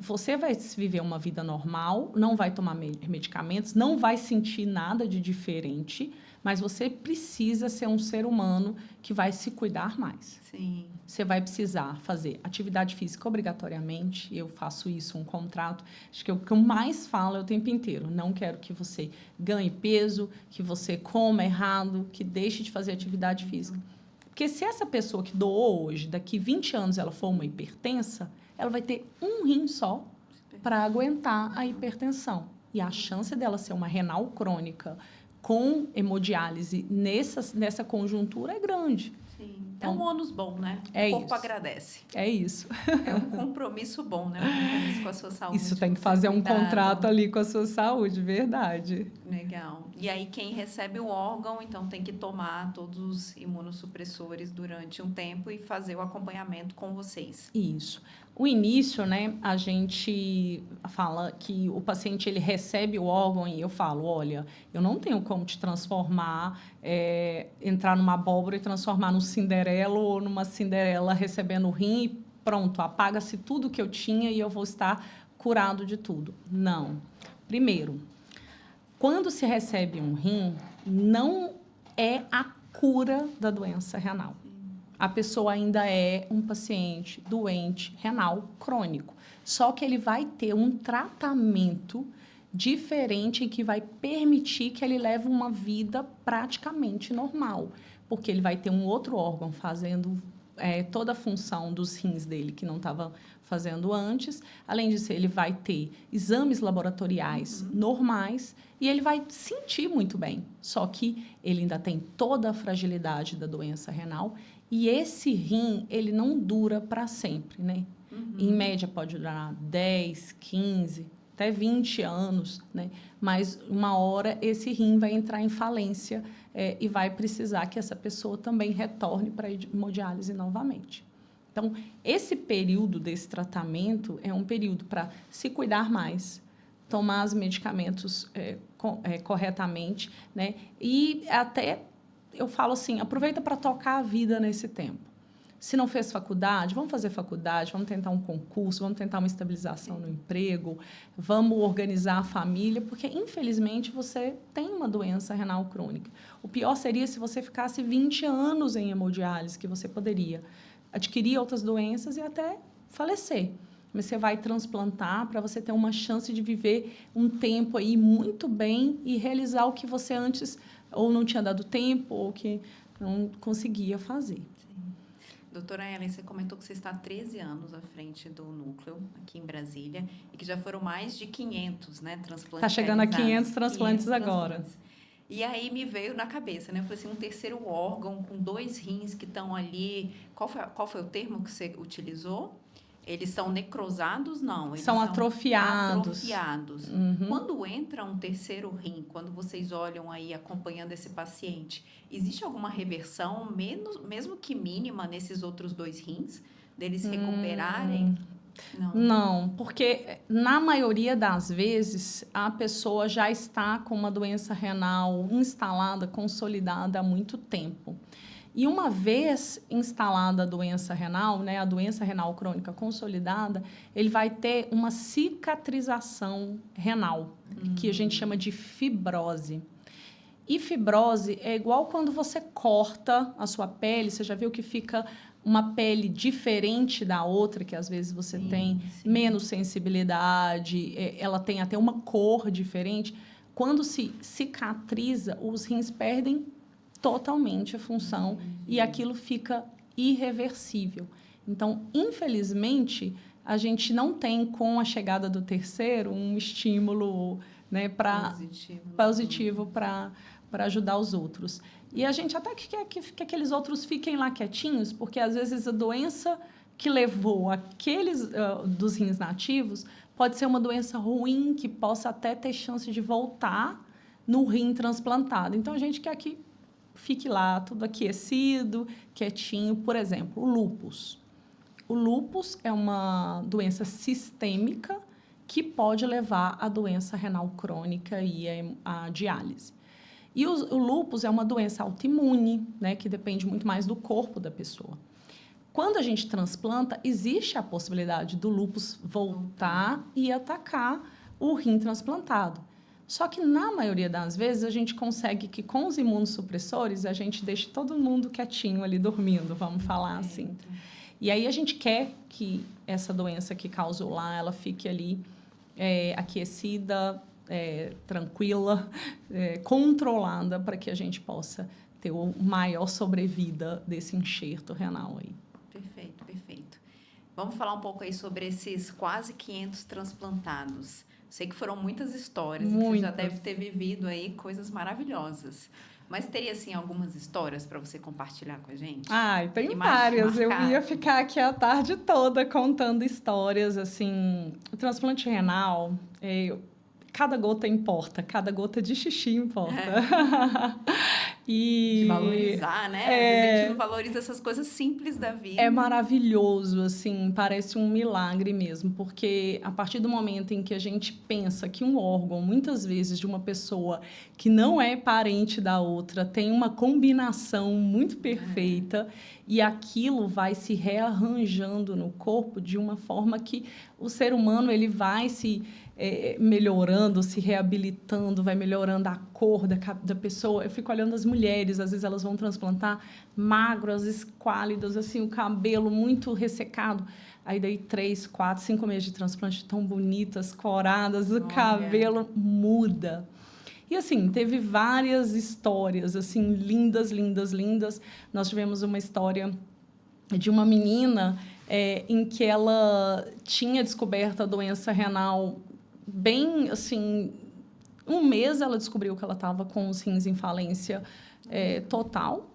A: você vai viver uma vida normal, não vai tomar medicamentos, não vai sentir nada de diferente, mas você precisa ser um ser humano que vai se cuidar mais.
B: Sim.
A: Você vai precisar fazer atividade física obrigatoriamente. Eu faço isso, um contrato. Acho que o que eu mais falo é o tempo inteiro. Não quero que você ganhe peso, que você coma errado, que deixe de fazer atividade física. Porque se essa pessoa que doou hoje, daqui 20 anos ela for uma hipertensa, ela vai ter um rim só para aguentar a hipertensão. E a chance dela ser uma renal crônica com hemodiálise nessa conjuntura é grande.
B: Sim. É um ônus bom, né?
A: É
B: o corpo
A: isso.
B: agradece.
A: É isso.
B: É um compromisso bom, né? Um compromisso com a sua saúde.
A: Isso tem que fazer um contrato ali com a sua saúde, verdade.
B: Legal. E aí, quem recebe o órgão, então, tem que tomar todos os imunossupressores durante um tempo e fazer o acompanhamento com vocês.
A: Isso. O início, né, a gente fala que o paciente ele recebe o órgão e eu falo, olha, eu não tenho como te transformar, entrar numa abóbora e transformar num Cinderela ou numa Cinderela recebendo o rim e pronto, apaga-se tudo que eu tinha e eu vou estar curado de tudo. Não. Primeiro, quando se recebe um rim, não é a cura da doença renal. A pessoa ainda é um paciente doente renal crônico. Só que ele vai ter um tratamento diferente em que vai permitir que ele leve uma vida praticamente normal. Porque ele vai ter um outro órgão fazendo toda a função dos rins dele que não estava fazendo antes. Além disso, ele vai ter exames laboratoriais normais e ele vai sentir muito bem. Só que ele ainda tem toda a fragilidade da doença renal. E esse rim, ele não dura para sempre, né? Em média, pode durar 10, 15, até 20 anos, né? Mas uma hora esse rim vai entrar em falência e vai precisar que essa pessoa também retorne para a hemodiálise novamente. Então, esse período desse tratamento é um período para se cuidar mais, tomar os medicamentos corretamente, né? E até... eu falo assim, aproveita para tocar a vida nesse tempo. Se não fez faculdade, vamos fazer faculdade, vamos tentar um concurso, vamos tentar uma estabilização no emprego, vamos organizar a família, porque, infelizmente, você tem uma doença renal crônica. O pior seria se você ficasse 20 anos em hemodiálise, que você poderia adquirir outras doenças e até falecer. Mas você vai transplantar para você ter uma chance de viver um tempo aí muito bem e realizar o que você antes ou não tinha dado tempo ou que não conseguia fazer.
B: Sim. Doutora Ellen, você comentou que você está há 13 anos à frente do núcleo aqui em Brasília e que já foram mais de 500, né, transplantes.
A: Está chegando a 500 transplantes agora.
B: E aí me veio na cabeça, né? Eu falei assim, um terceiro órgão com 2 rins que estão ali. Qual foi o termo que você utilizou? Eles são necrosados? Não. Eles
A: são atrofiados.
B: Atrofiados. Quando entra um terceiro rim, quando vocês olham aí acompanhando esse paciente, existe alguma reversão, mesmo que mínima, nesses outros 2 rins? Deles recuperarem?
A: Não, porque na maioria das vezes a pessoa já está com uma doença renal instalada, consolidada há muito tempo. E uma vez instalada a doença renal, né, a doença renal crônica consolidada, ele vai ter uma cicatrização renal, que a gente chama de fibrose. E fibrose é igual quando você corta a sua pele, você já viu que fica uma pele diferente da outra, que às vezes você tem menos sensibilidade, ela tem até uma cor diferente. Quando se cicatriza, os rins perdem totalmente a função e aquilo fica irreversível. Então, infelizmente, a gente não tem, com a chegada do terceiro, um estímulo, né, positivo para ajudar os outros. E a gente até quer que aqueles outros fiquem lá quietinhos, porque às vezes a doença que levou aqueles dos rins nativos pode ser uma doença ruim, que possa até ter chance de voltar no rim transplantado. Então, a gente quer que fique lá tudo aquecido, quietinho. Por exemplo, o lúpus. O lúpus é uma doença sistêmica que pode levar à doença renal crônica e à diálise. E o lúpus é uma doença autoimune, né, que depende muito mais do corpo da pessoa. Quando a gente transplanta, existe a possibilidade do lúpus voltar e atacar o rim transplantado. Só que, na maioria das vezes, a gente consegue que, com os imunossupressores, a gente deixe todo mundo quietinho ali, dormindo, vamos falar assim. E aí, a gente quer que essa doença que causou lá, ela fique ali aquecida, tranquila, controlada, para que a gente possa ter o maior sobrevida desse enxerto renal aí.
B: Perfeito, perfeito. Vamos falar um pouco aí sobre esses quase 500 transplantados. Sei que foram muitas histórias, e que você já deve ter vivido aí coisas maravilhosas. Mas teria, assim, algumas histórias para você compartilhar com a gente?
A: Ai, tem
B: Que mais te
A: várias. Eu
B: marcaram?
A: ia ficar aqui a tarde toda contando histórias, assim. O transplante renal, cada gota importa, cada gota de xixi importa.
B: De
A: E
B: valorizar, né? Às vezes a gente
A: é,
B: não valoriza essas coisas simples da vida.
A: é maravilhoso, assim, parece um milagre mesmo, porque a partir do momento em que a gente pensa que um órgão, muitas vezes de uma pessoa que não é parente da outra, tem uma combinação muito perfeita e aquilo vai se rearranjando no corpo de uma forma que o ser humano ele vai se melhorando, se reabilitando, vai melhorando a cor da pessoa. Eu fico olhando as mulheres, às vezes elas vão transplantar magras, esquálidas, assim, o cabelo muito ressecado. Aí daí 3, 4, 5 meses de transplante, tão bonitas, coradas, o cabelo muda. E assim, teve várias histórias, assim, lindas, lindas, lindas. Nós tivemos uma história de uma menina em que ela tinha descoberto a doença renal bem, assim, um mês ela descobriu que ela estava com os rins em falência total.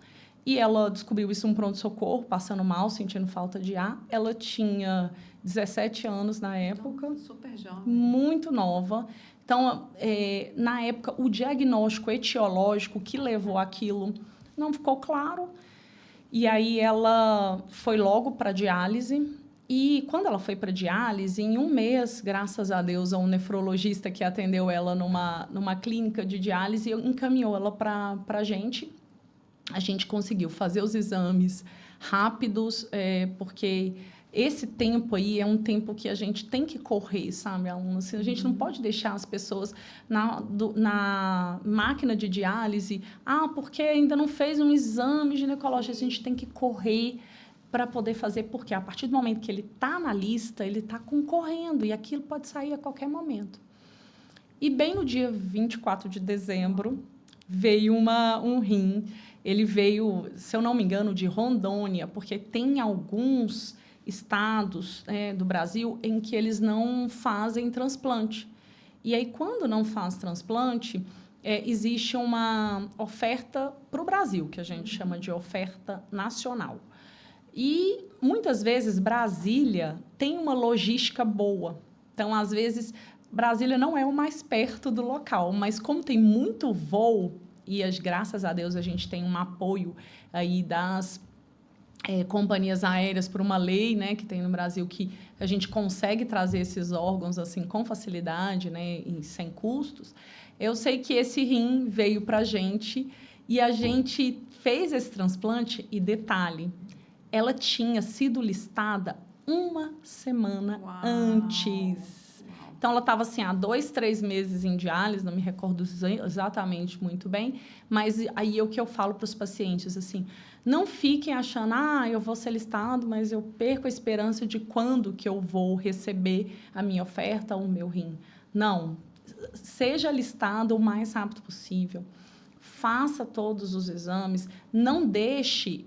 A: E ela descobriu isso em um pronto-socorro, passando mal, sentindo falta de ar. Ela tinha 17 anos na época.
B: Nossa, super jovem.
A: Muito nova. Então, na época, o diagnóstico etiológico que levou aquilo não ficou claro. E aí ela foi logo para diálise. E quando ela foi para diálise, em um mês, graças a Deus, a um nefrologista que atendeu ela numa clínica de diálise encaminhou ela para a gente. A gente conseguiu fazer os exames rápidos, porque esse tempo aí é um tempo que a gente tem que correr, sabe, aluno? Assim, a gente não pode deixar as pessoas na máquina de diálise, porque ainda não fez um exame ginecológico, a gente tem que correr para poder fazer, porque a partir do momento que ele está na lista, ele está concorrendo e aquilo pode sair a qualquer momento. E bem no dia 24 de dezembro, veio um rim. Ele veio, se eu não me engano, de Rondônia, porque tem alguns estados do Brasil em que eles não fazem transplante. E aí, quando não faz transplante, existe uma oferta para o Brasil, que a gente chama de oferta nacional. E, muitas vezes, Brasília tem uma logística boa. Então, às vezes, Brasília não é o mais perto do local, mas como tem muito voo, e graças a Deus a gente tem um apoio aí das companhias aéreas por uma lei, né, que tem no Brasil, que a gente consegue trazer esses órgãos assim com facilidade, né, e sem custos. Eu sei que esse rim veio para a gente e a gente fez esse transplante e detalhe, ela tinha sido listada uma semana antes. Então, ela estava assim, há 2, 3 meses em diálise, não me recordo exatamente muito bem, mas aí é o que eu falo para os pacientes, assim, não fiquem achando, eu vou ser listado, mas eu perco a esperança de quando que eu vou receber a minha oferta ou o meu rim. Não, seja listado o mais rápido possível. Faça todos os exames, não deixe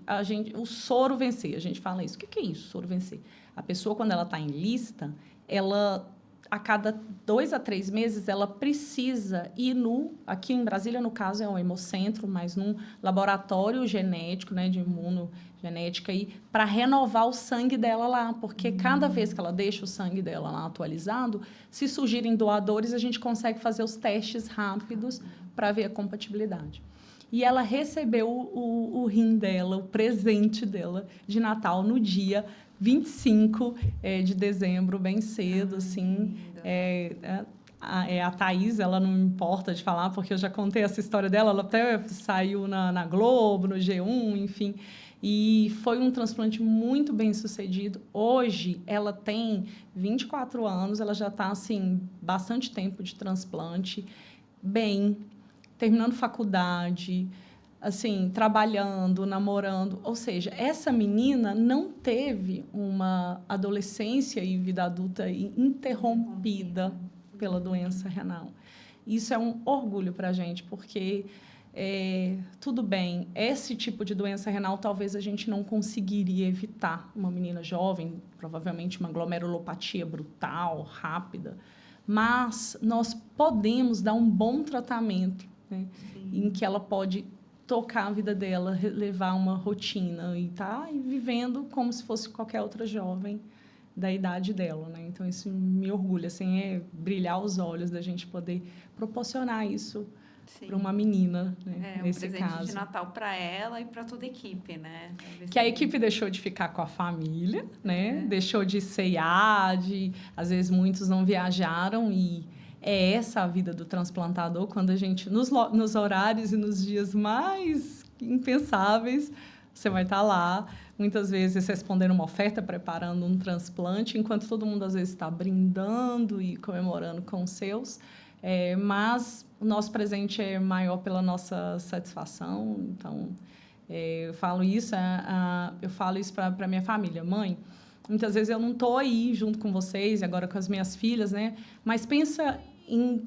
A: o soro vencer. A gente fala isso. O que é isso, soro vencer? A pessoa, quando ela está em lista, ela, a cada 2 a 3 meses, ela precisa ir aqui em Brasília, no caso, é um hemocentro, mas num laboratório genético, né, de imunogenética, para renovar o sangue dela lá, porque cada vez que ela deixa o sangue dela lá atualizado, se surgirem doadores, a gente consegue fazer os testes rápidos para ver a compatibilidade. E ela recebeu o rim dela, o presente dela de Natal no dia 25 de dezembro, bem cedo, assim. A Thaís, ela não importa de falar, porque eu já contei essa história dela, ela até saiu na Globo, no G1, enfim. E foi um transplante muito bem sucedido. Hoje, ela tem 24 anos, ela já está, assim, bastante tempo de transplante, bem, terminando faculdade, assim, trabalhando, namorando. Ou seja, essa menina não teve uma adolescência e vida adulta interrompida pela doença renal. Isso é um orgulho para a gente, porque, tudo bem, esse tipo de doença renal talvez a gente não conseguiria evitar. Uma menina jovem, provavelmente uma glomerulopatia brutal, rápida, mas nós podemos dar um bom tratamento, né, em que ela pode tocar a vida dela, levar uma rotina e tá vivendo como se fosse qualquer outra jovem da idade dela, né? Então, isso me orgulha, assim, é brilhar os olhos da gente poder proporcionar isso para uma menina, né? Nesse
B: presente
A: caso.
B: de Natal para ela e para toda a equipe, né?
A: Que a equipe deixou de ficar com a família, né? Deixou de ceiar, às vezes muitos não viajaram e é essa a vida do transplantador, quando a gente, nos horários e nos dias mais impensáveis, você vai estar lá, muitas vezes respondendo uma oferta, preparando um transplante, enquanto todo mundo às vezes está brindando e comemorando com os seus. Mas o nosso presente é maior pela nossa satisfação. Então, eu falo isso para minha família. Mãe, muitas vezes eu não estou aí junto com vocês, e agora com as minhas filhas, né? Mas pensa em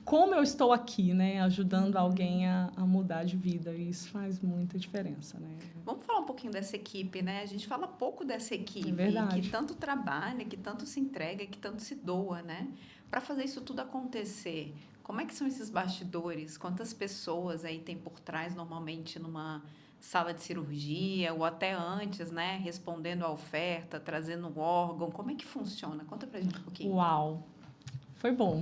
A: como eu estou aqui, né? Ajudando alguém a mudar de vida. E isso faz muita diferença, né?
B: Vamos falar um pouquinho dessa equipe, né? A gente fala pouco dessa equipe, que tanto trabalha, que tanto se entrega, que tanto se doa, né? Para fazer isso tudo acontecer. Como é que são esses bastidores? Quantas pessoas aí tem por trás, normalmente, numa sala de cirurgia, ou até antes, né? Respondendo a oferta, trazendo um órgão. Como é que funciona? Conta pra gente um pouquinho.
A: Uau!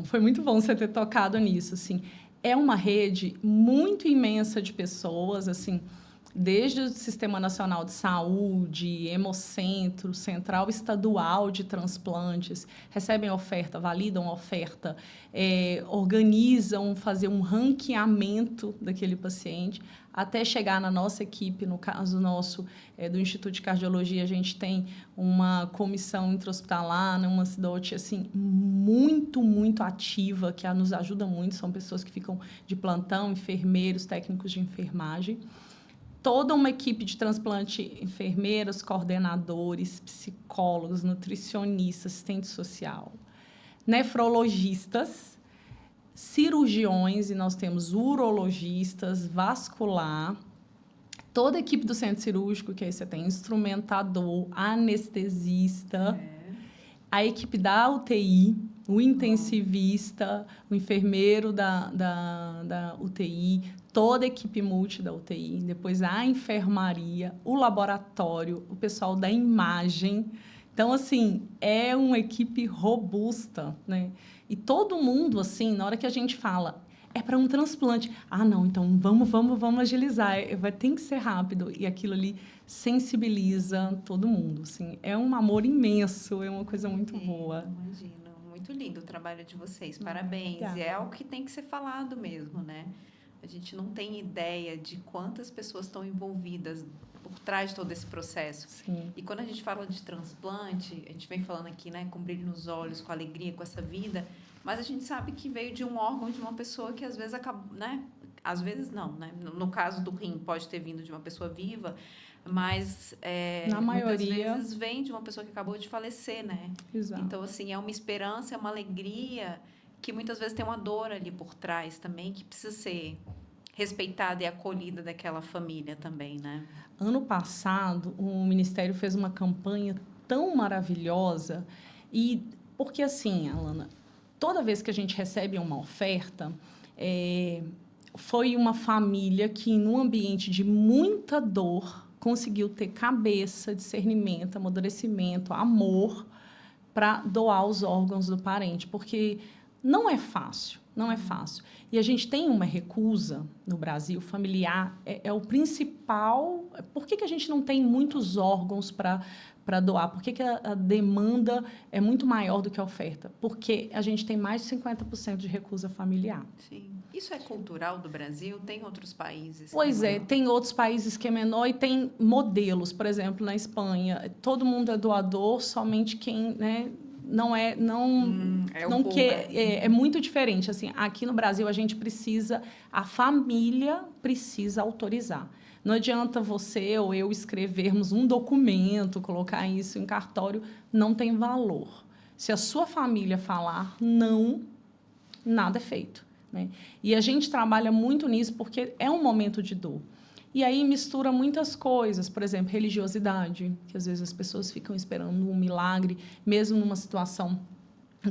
A: Foi muito bom você ter tocado nisso, assim. É uma rede muito imensa de pessoas, assim, desde o Sistema Nacional de Saúde, Hemocentro, Central Estadual de Transplantes, recebem oferta, validam oferta, organizam, fazer um ranqueamento daquele paciente, até chegar na nossa equipe, no caso nosso, do Instituto de Cardiologia, a gente tem uma comissão intra-hospitalar, né, uma CIDOT, assim, muito, muito ativa, que nos ajuda muito, são pessoas que ficam de plantão, enfermeiros, técnicos de enfermagem. Toda uma equipe de transplante, enfermeiros, coordenadores, psicólogos, nutricionistas, assistente social, nefrologistas, cirurgiões, e nós temos urologistas, vascular, toda a equipe do centro cirúrgico, que aí você tem instrumentador, anestesista, a equipe da UTI, o intensivista, o enfermeiro da UTI, toda a equipe multi da UTI, depois a enfermaria, o laboratório, o pessoal da imagem. Então, assim, é uma equipe robusta, né? E todo mundo, assim, na hora que a gente fala, é para um transplante. Ah, não, então vamos agilizar, tem que ser rápido. E aquilo ali sensibiliza todo mundo, assim. É um amor imenso, é uma coisa muito boa.
B: Imagino, muito lindo o trabalho de vocês, parabéns.
A: Obrigada.
B: E é algo que tem que ser falado mesmo, né? A gente não tem ideia de quantas pessoas estão envolvidas por trás de todo esse processo.
A: Sim.
B: E quando a gente fala de transplante, a gente vem falando aqui, né, com brilho nos olhos, com alegria, com essa vida, mas a gente sabe que veio de um órgão de uma pessoa que às vezes acaba, né? Às vezes não, né? No caso do rim pode ter vindo de uma pessoa viva, mas
A: na maioria
B: muitas vezes vem de uma pessoa que acabou de falecer, né?
A: Exato.
B: Então, assim, é uma esperança, é uma alegria que muitas vezes tem uma dor ali por trás também, que precisa ser respeitada e acolhida daquela família também, né?
A: Ano passado, o Ministério fez uma campanha tão maravilhosa e porque assim, Alana, toda vez que a gente recebe uma oferta, foi uma família que, num ambiente de muita dor, conseguiu ter cabeça, discernimento, amadurecimento, amor para doar os órgãos do parente, porque não é fácil. Não é fácil. E a gente tem uma recusa no Brasil, familiar, é o principal... Por que a gente não tem muitos órgãos para doar? Por que a demanda é muito maior do que a oferta? Porque a gente tem mais de 50% de recusa familiar.
B: Sim. Isso é cultural do Brasil? Tem outros países?
A: Pois é, tem outros países que é menor e tem modelos. Por exemplo, na Espanha, todo mundo é doador, somente quem... né, é muito diferente. Assim, aqui no Brasil, a família precisa autorizar. Não adianta você ou eu escrevermos um documento, colocar isso em cartório, não tem valor. Se a sua família falar não, nada é feito, né? E a gente trabalha muito nisso porque é um momento de dor. E aí mistura muitas coisas, por exemplo, religiosidade, que às vezes as pessoas ficam esperando um milagre, mesmo numa situação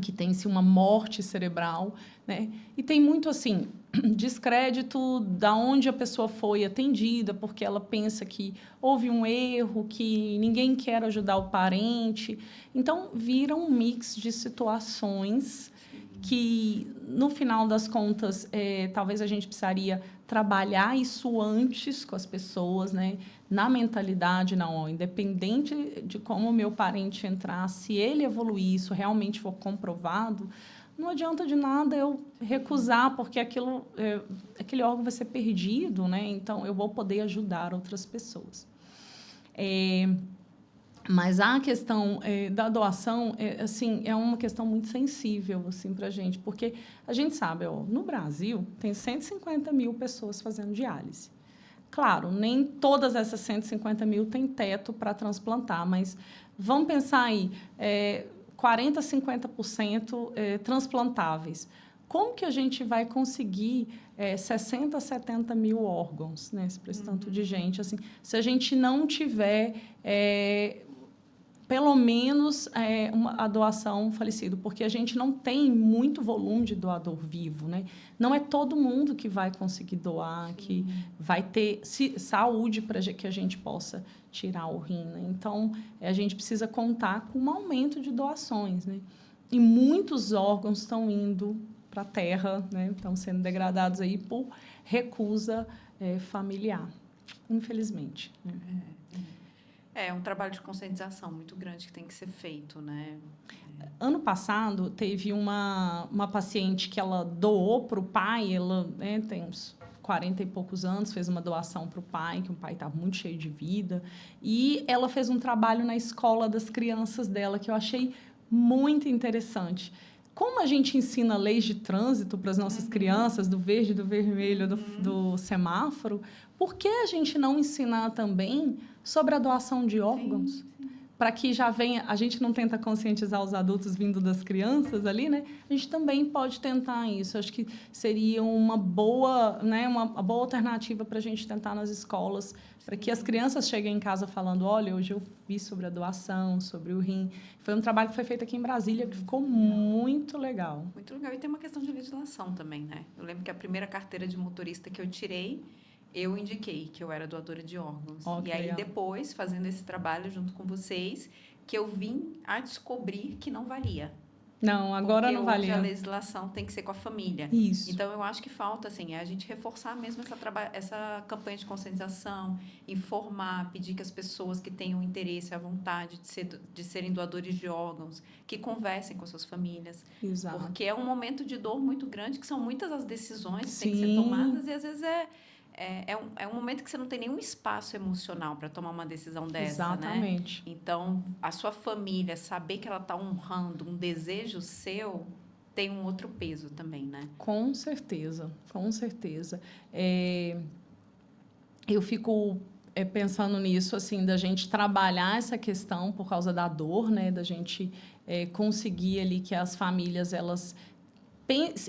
A: que tem-se uma morte cerebral, né? E tem muito, assim, descrédito da onde a pessoa foi atendida, porque ela pensa que houve um erro, que ninguém quer ajudar o parente. Então, vira um mix de situações que, no final das contas, talvez a gente precisaria trabalhar isso antes com as pessoas, né? Na mentalidade, não, independente de como o meu parente entrar, se ele evoluir, isso realmente for comprovado, não adianta de nada eu recusar, porque aquele órgão vai ser perdido, né? Então, eu vou poder ajudar outras pessoas. Mas a questão da doação, assim, é uma questão muito sensível assim, para a gente, porque a gente sabe, no Brasil, tem 150 mil pessoas fazendo diálise. Claro, nem todas essas 150 mil têm teto para transplantar, mas vamos pensar aí, 40%, 50% transplantáveis. Como que a gente vai conseguir 60, 70 mil órgãos, né, para esse tanto de gente? Assim, se a gente não tiver pelo menos a doação falecido, porque a gente não tem muito volume de doador vivo, né? Não é todo mundo que vai conseguir doar, sim, que vai ter saúde para que a gente possa tirar o rim, né? Então, a gente precisa contar com um aumento de doações, né? E muitos órgãos estão indo para a terra, né? Estão sendo degradados aí por recusa familiar, infelizmente, né?
B: É um trabalho de conscientização muito grande que tem que ser feito, né?
A: Ano passado, teve uma paciente que ela doou para o pai, ela tem uns 40 e poucos anos, fez uma doação para o pai, que o pai estava muito cheio de vida, e ela fez um trabalho na escola das crianças dela, que eu achei muito interessante. Como a gente ensina leis de trânsito para as nossas crianças, do verde, do vermelho, do semáforo, por que a gente não ensinar também sobre a doação de órgãos? Para que já venha, a gente não tenta conscientizar os adultos vindo das crianças ali, né? A gente também pode tentar isso. Acho que seria uma boa, né, uma boa alternativa para a gente tentar nas escolas, para que as crianças cheguem em casa falando, olha, hoje eu vi sobre a doação, sobre o rim. Foi um trabalho que foi feito aqui em Brasília, que ficou muito legal.
B: Muito legal. E tem uma questão de legislação também, né? Eu lembro que a primeira carteira de motorista que eu tirei, eu indiquei que eu era doadora de órgãos. E aí, depois, fazendo esse trabalho junto com vocês, que eu vim a descobrir que não valia.
A: Não, agora não valia.
B: Porque hoje a legislação tem que ser com a família.
A: Isso.
B: Então, eu acho que falta, assim, a gente reforçar mesmo essa campanha de conscientização, informar, pedir que as pessoas que tenham interesse, a vontade de serem doadores de órgãos, que conversem com suas famílias.
A: Exato.
B: Porque é um momento de dor muito grande, que são muitas as decisões que
A: Sim,
B: têm que ser tomadas, e às vezes é um momento que você não tem nenhum espaço emocional para tomar uma decisão dessa,
A: exatamente,
B: né? Então, a sua família, saber que ela está honrando um desejo seu, tem um outro peso também, né?
A: Com certeza, com certeza. Eu fico pensando nisso, assim, da gente trabalhar essa questão por causa da dor, né? Da gente conseguir ali que as famílias, elas...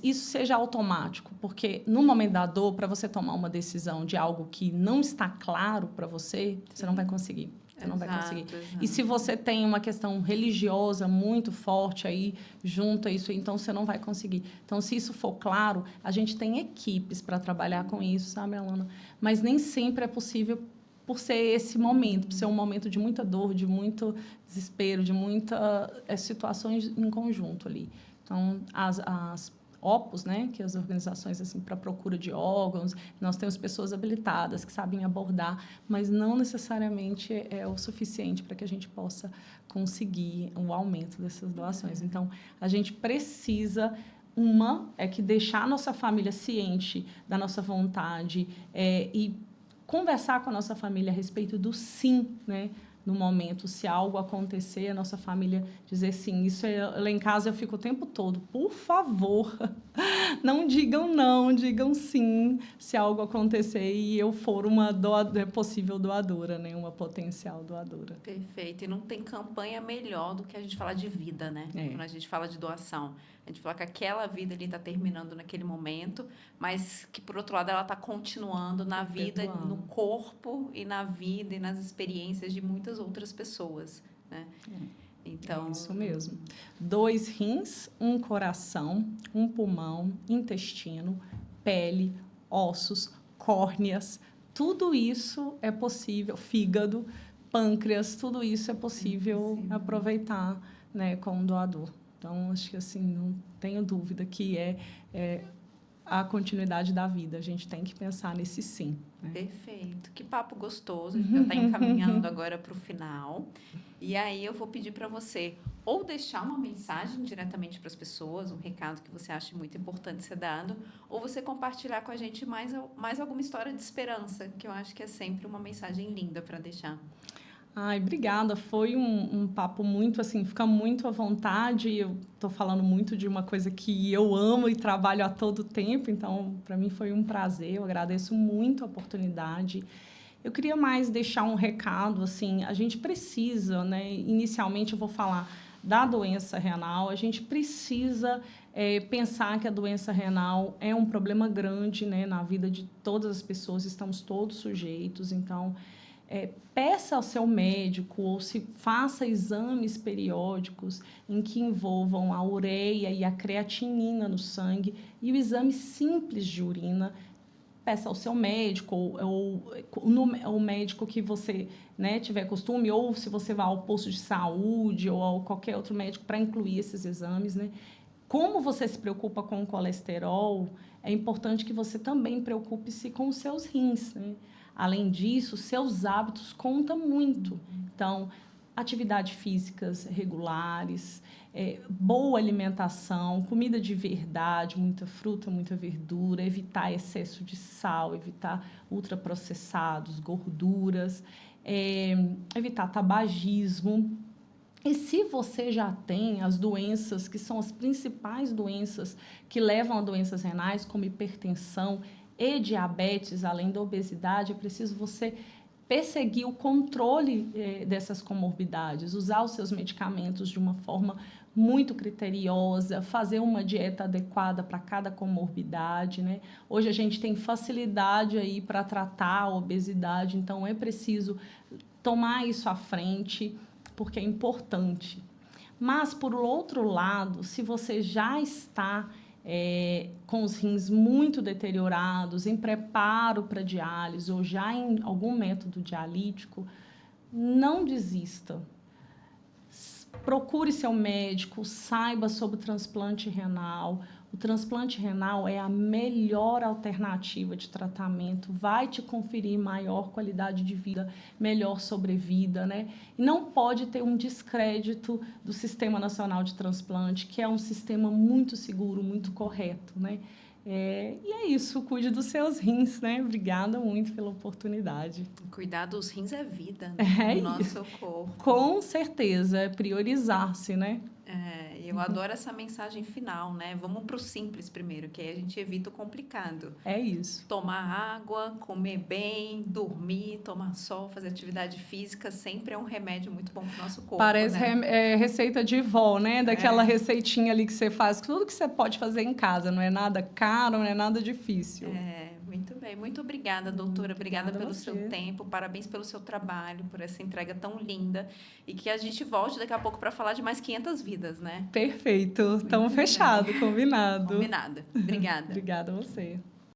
A: isso seja automático, porque no momento da dor, para você tomar uma decisão de algo que não está claro para você, você não vai conseguir. Você não vai conseguir. Exato. E se você tem uma questão religiosa muito forte aí, junto a isso, então você não vai conseguir. Então, se isso for claro, a gente tem equipes para trabalhar com isso, sabe, Alana? Mas nem sempre é possível por ser esse momento, por ser um momento de muita dor, de muito desespero, de muitas situações em conjunto ali. Então, as OPOS, né, que as organizações assim para procura de órgãos, nós temos pessoas habilitadas que sabem abordar, mas não necessariamente é o suficiente para que a gente possa conseguir o aumento dessas doações. Então, a gente precisa que deixar a nossa família ciente da nossa vontade e conversar com a nossa família a respeito do sim, né? No momento, se algo acontecer, a nossa família dizer sim. Isso lá em casa eu fico o tempo todo. Por favor, não, digam sim se algo acontecer e eu for uma possível doadora, né? Uma potencial doadora.
B: Perfeito. E não tem campanha melhor do que a gente falar de vida, né? Quando a gente fala de doação. A gente fala que aquela vida ali está terminando naquele momento, mas que, por outro lado, ela está continuando na vida, no corpo e na vida e nas experiências de muitas outras pessoas, né? Então,
A: É isso mesmo. 2 rins, um coração, um pulmão, intestino, pele, ossos, córneas, tudo isso é possível, fígado, pâncreas, tudo isso é possível aproveitar, né, com o doador. Então, acho que assim, não tenho dúvida que é a continuidade da vida. A gente tem que pensar nesse sim. Né?
B: Perfeito. Que papo gostoso. A gente já está encaminhando agora para o final. E aí eu vou pedir para você ou deixar uma mensagem diretamente para as pessoas, um recado que você acha muito importante ser dado, ou você compartilhar com a gente mais alguma história de esperança, que eu acho que é sempre uma mensagem linda para deixar.
A: Ai, obrigada. Foi um papo muito, assim, fica muito à vontade. Eu estou falando muito de uma coisa que eu amo e trabalho a todo tempo, então, para mim foi um prazer. Eu agradeço muito a oportunidade. Eu queria mais deixar um recado, assim, a gente precisa, né? Inicialmente eu vou falar da doença renal, a gente precisa pensar que a doença renal é um problema grande, né, na vida de todas as pessoas, estamos todos sujeitos, então peça ao seu médico ou se faça exames periódicos em que envolvam a ureia e a creatinina no sangue e o exame simples de urina. Peça ao seu médico ou o médico que você, né, tiver costume, ou se você vai ao posto de saúde ou a qualquer outro médico para incluir esses exames. Né? Como você se preocupa com o colesterol, é importante que você também preocupe-se com os seus rins. Né? Além disso, seus hábitos contam muito. Então, atividades físicas regulares, boa alimentação, comida de verdade, muita fruta, muita verdura, evitar excesso de sal, evitar ultraprocessados, gorduras, evitar tabagismo. E se você já tem as doenças, que são as principais doenças que levam a doenças renais, como hipertensão e diabetes, além da obesidade, é preciso você perseguir o controle dessas comorbidades, usar os seus medicamentos de uma forma muito criteriosa, fazer uma dieta adequada para cada comorbidade, né? Hoje a gente tem facilidade aí para tratar a obesidade, então é preciso tomar isso à frente, porque é importante. Mas, por outro lado, se você já está com os rins muito deteriorados, em preparo para diálise ou já em algum método dialítico, não desista. Procure seu médico, saiba sobre o transplante renal. O transplante renal é a melhor alternativa de tratamento, vai te conferir maior qualidade de vida, melhor sobrevida, né? E não pode ter um descrédito do Sistema Nacional de Transplante, que é um sistema muito seguro, muito correto, né? E é isso, cuide dos seus rins, né? Obrigada muito pela oportunidade.
B: Cuidar dos rins é vida,
A: né?
B: No nosso corpo.
A: Com certeza, é priorizar-se, né?
B: Eu adoro essa mensagem final, né? Vamos para o simples primeiro, que aí a gente evita o complicado.
A: É isso.
B: Tomar água, comer bem, dormir, tomar sol, fazer atividade física, sempre é um remédio muito bom para o nosso corpo.
A: Parece
B: né?
A: Receita de vó, né? Daquela receitinha ali que você faz, tudo que você pode fazer em casa, não é nada caro, não é nada difícil.
B: Muito bem. Muito obrigada, doutora. Obrigada pelo seu tempo. Parabéns pelo seu trabalho, por essa entrega tão linda. E que a gente volte daqui a pouco para falar de mais 500 vidas, né?
A: Perfeito. Estamos fechados, combinado.
B: Combinado. Obrigada.
A: Obrigada a você.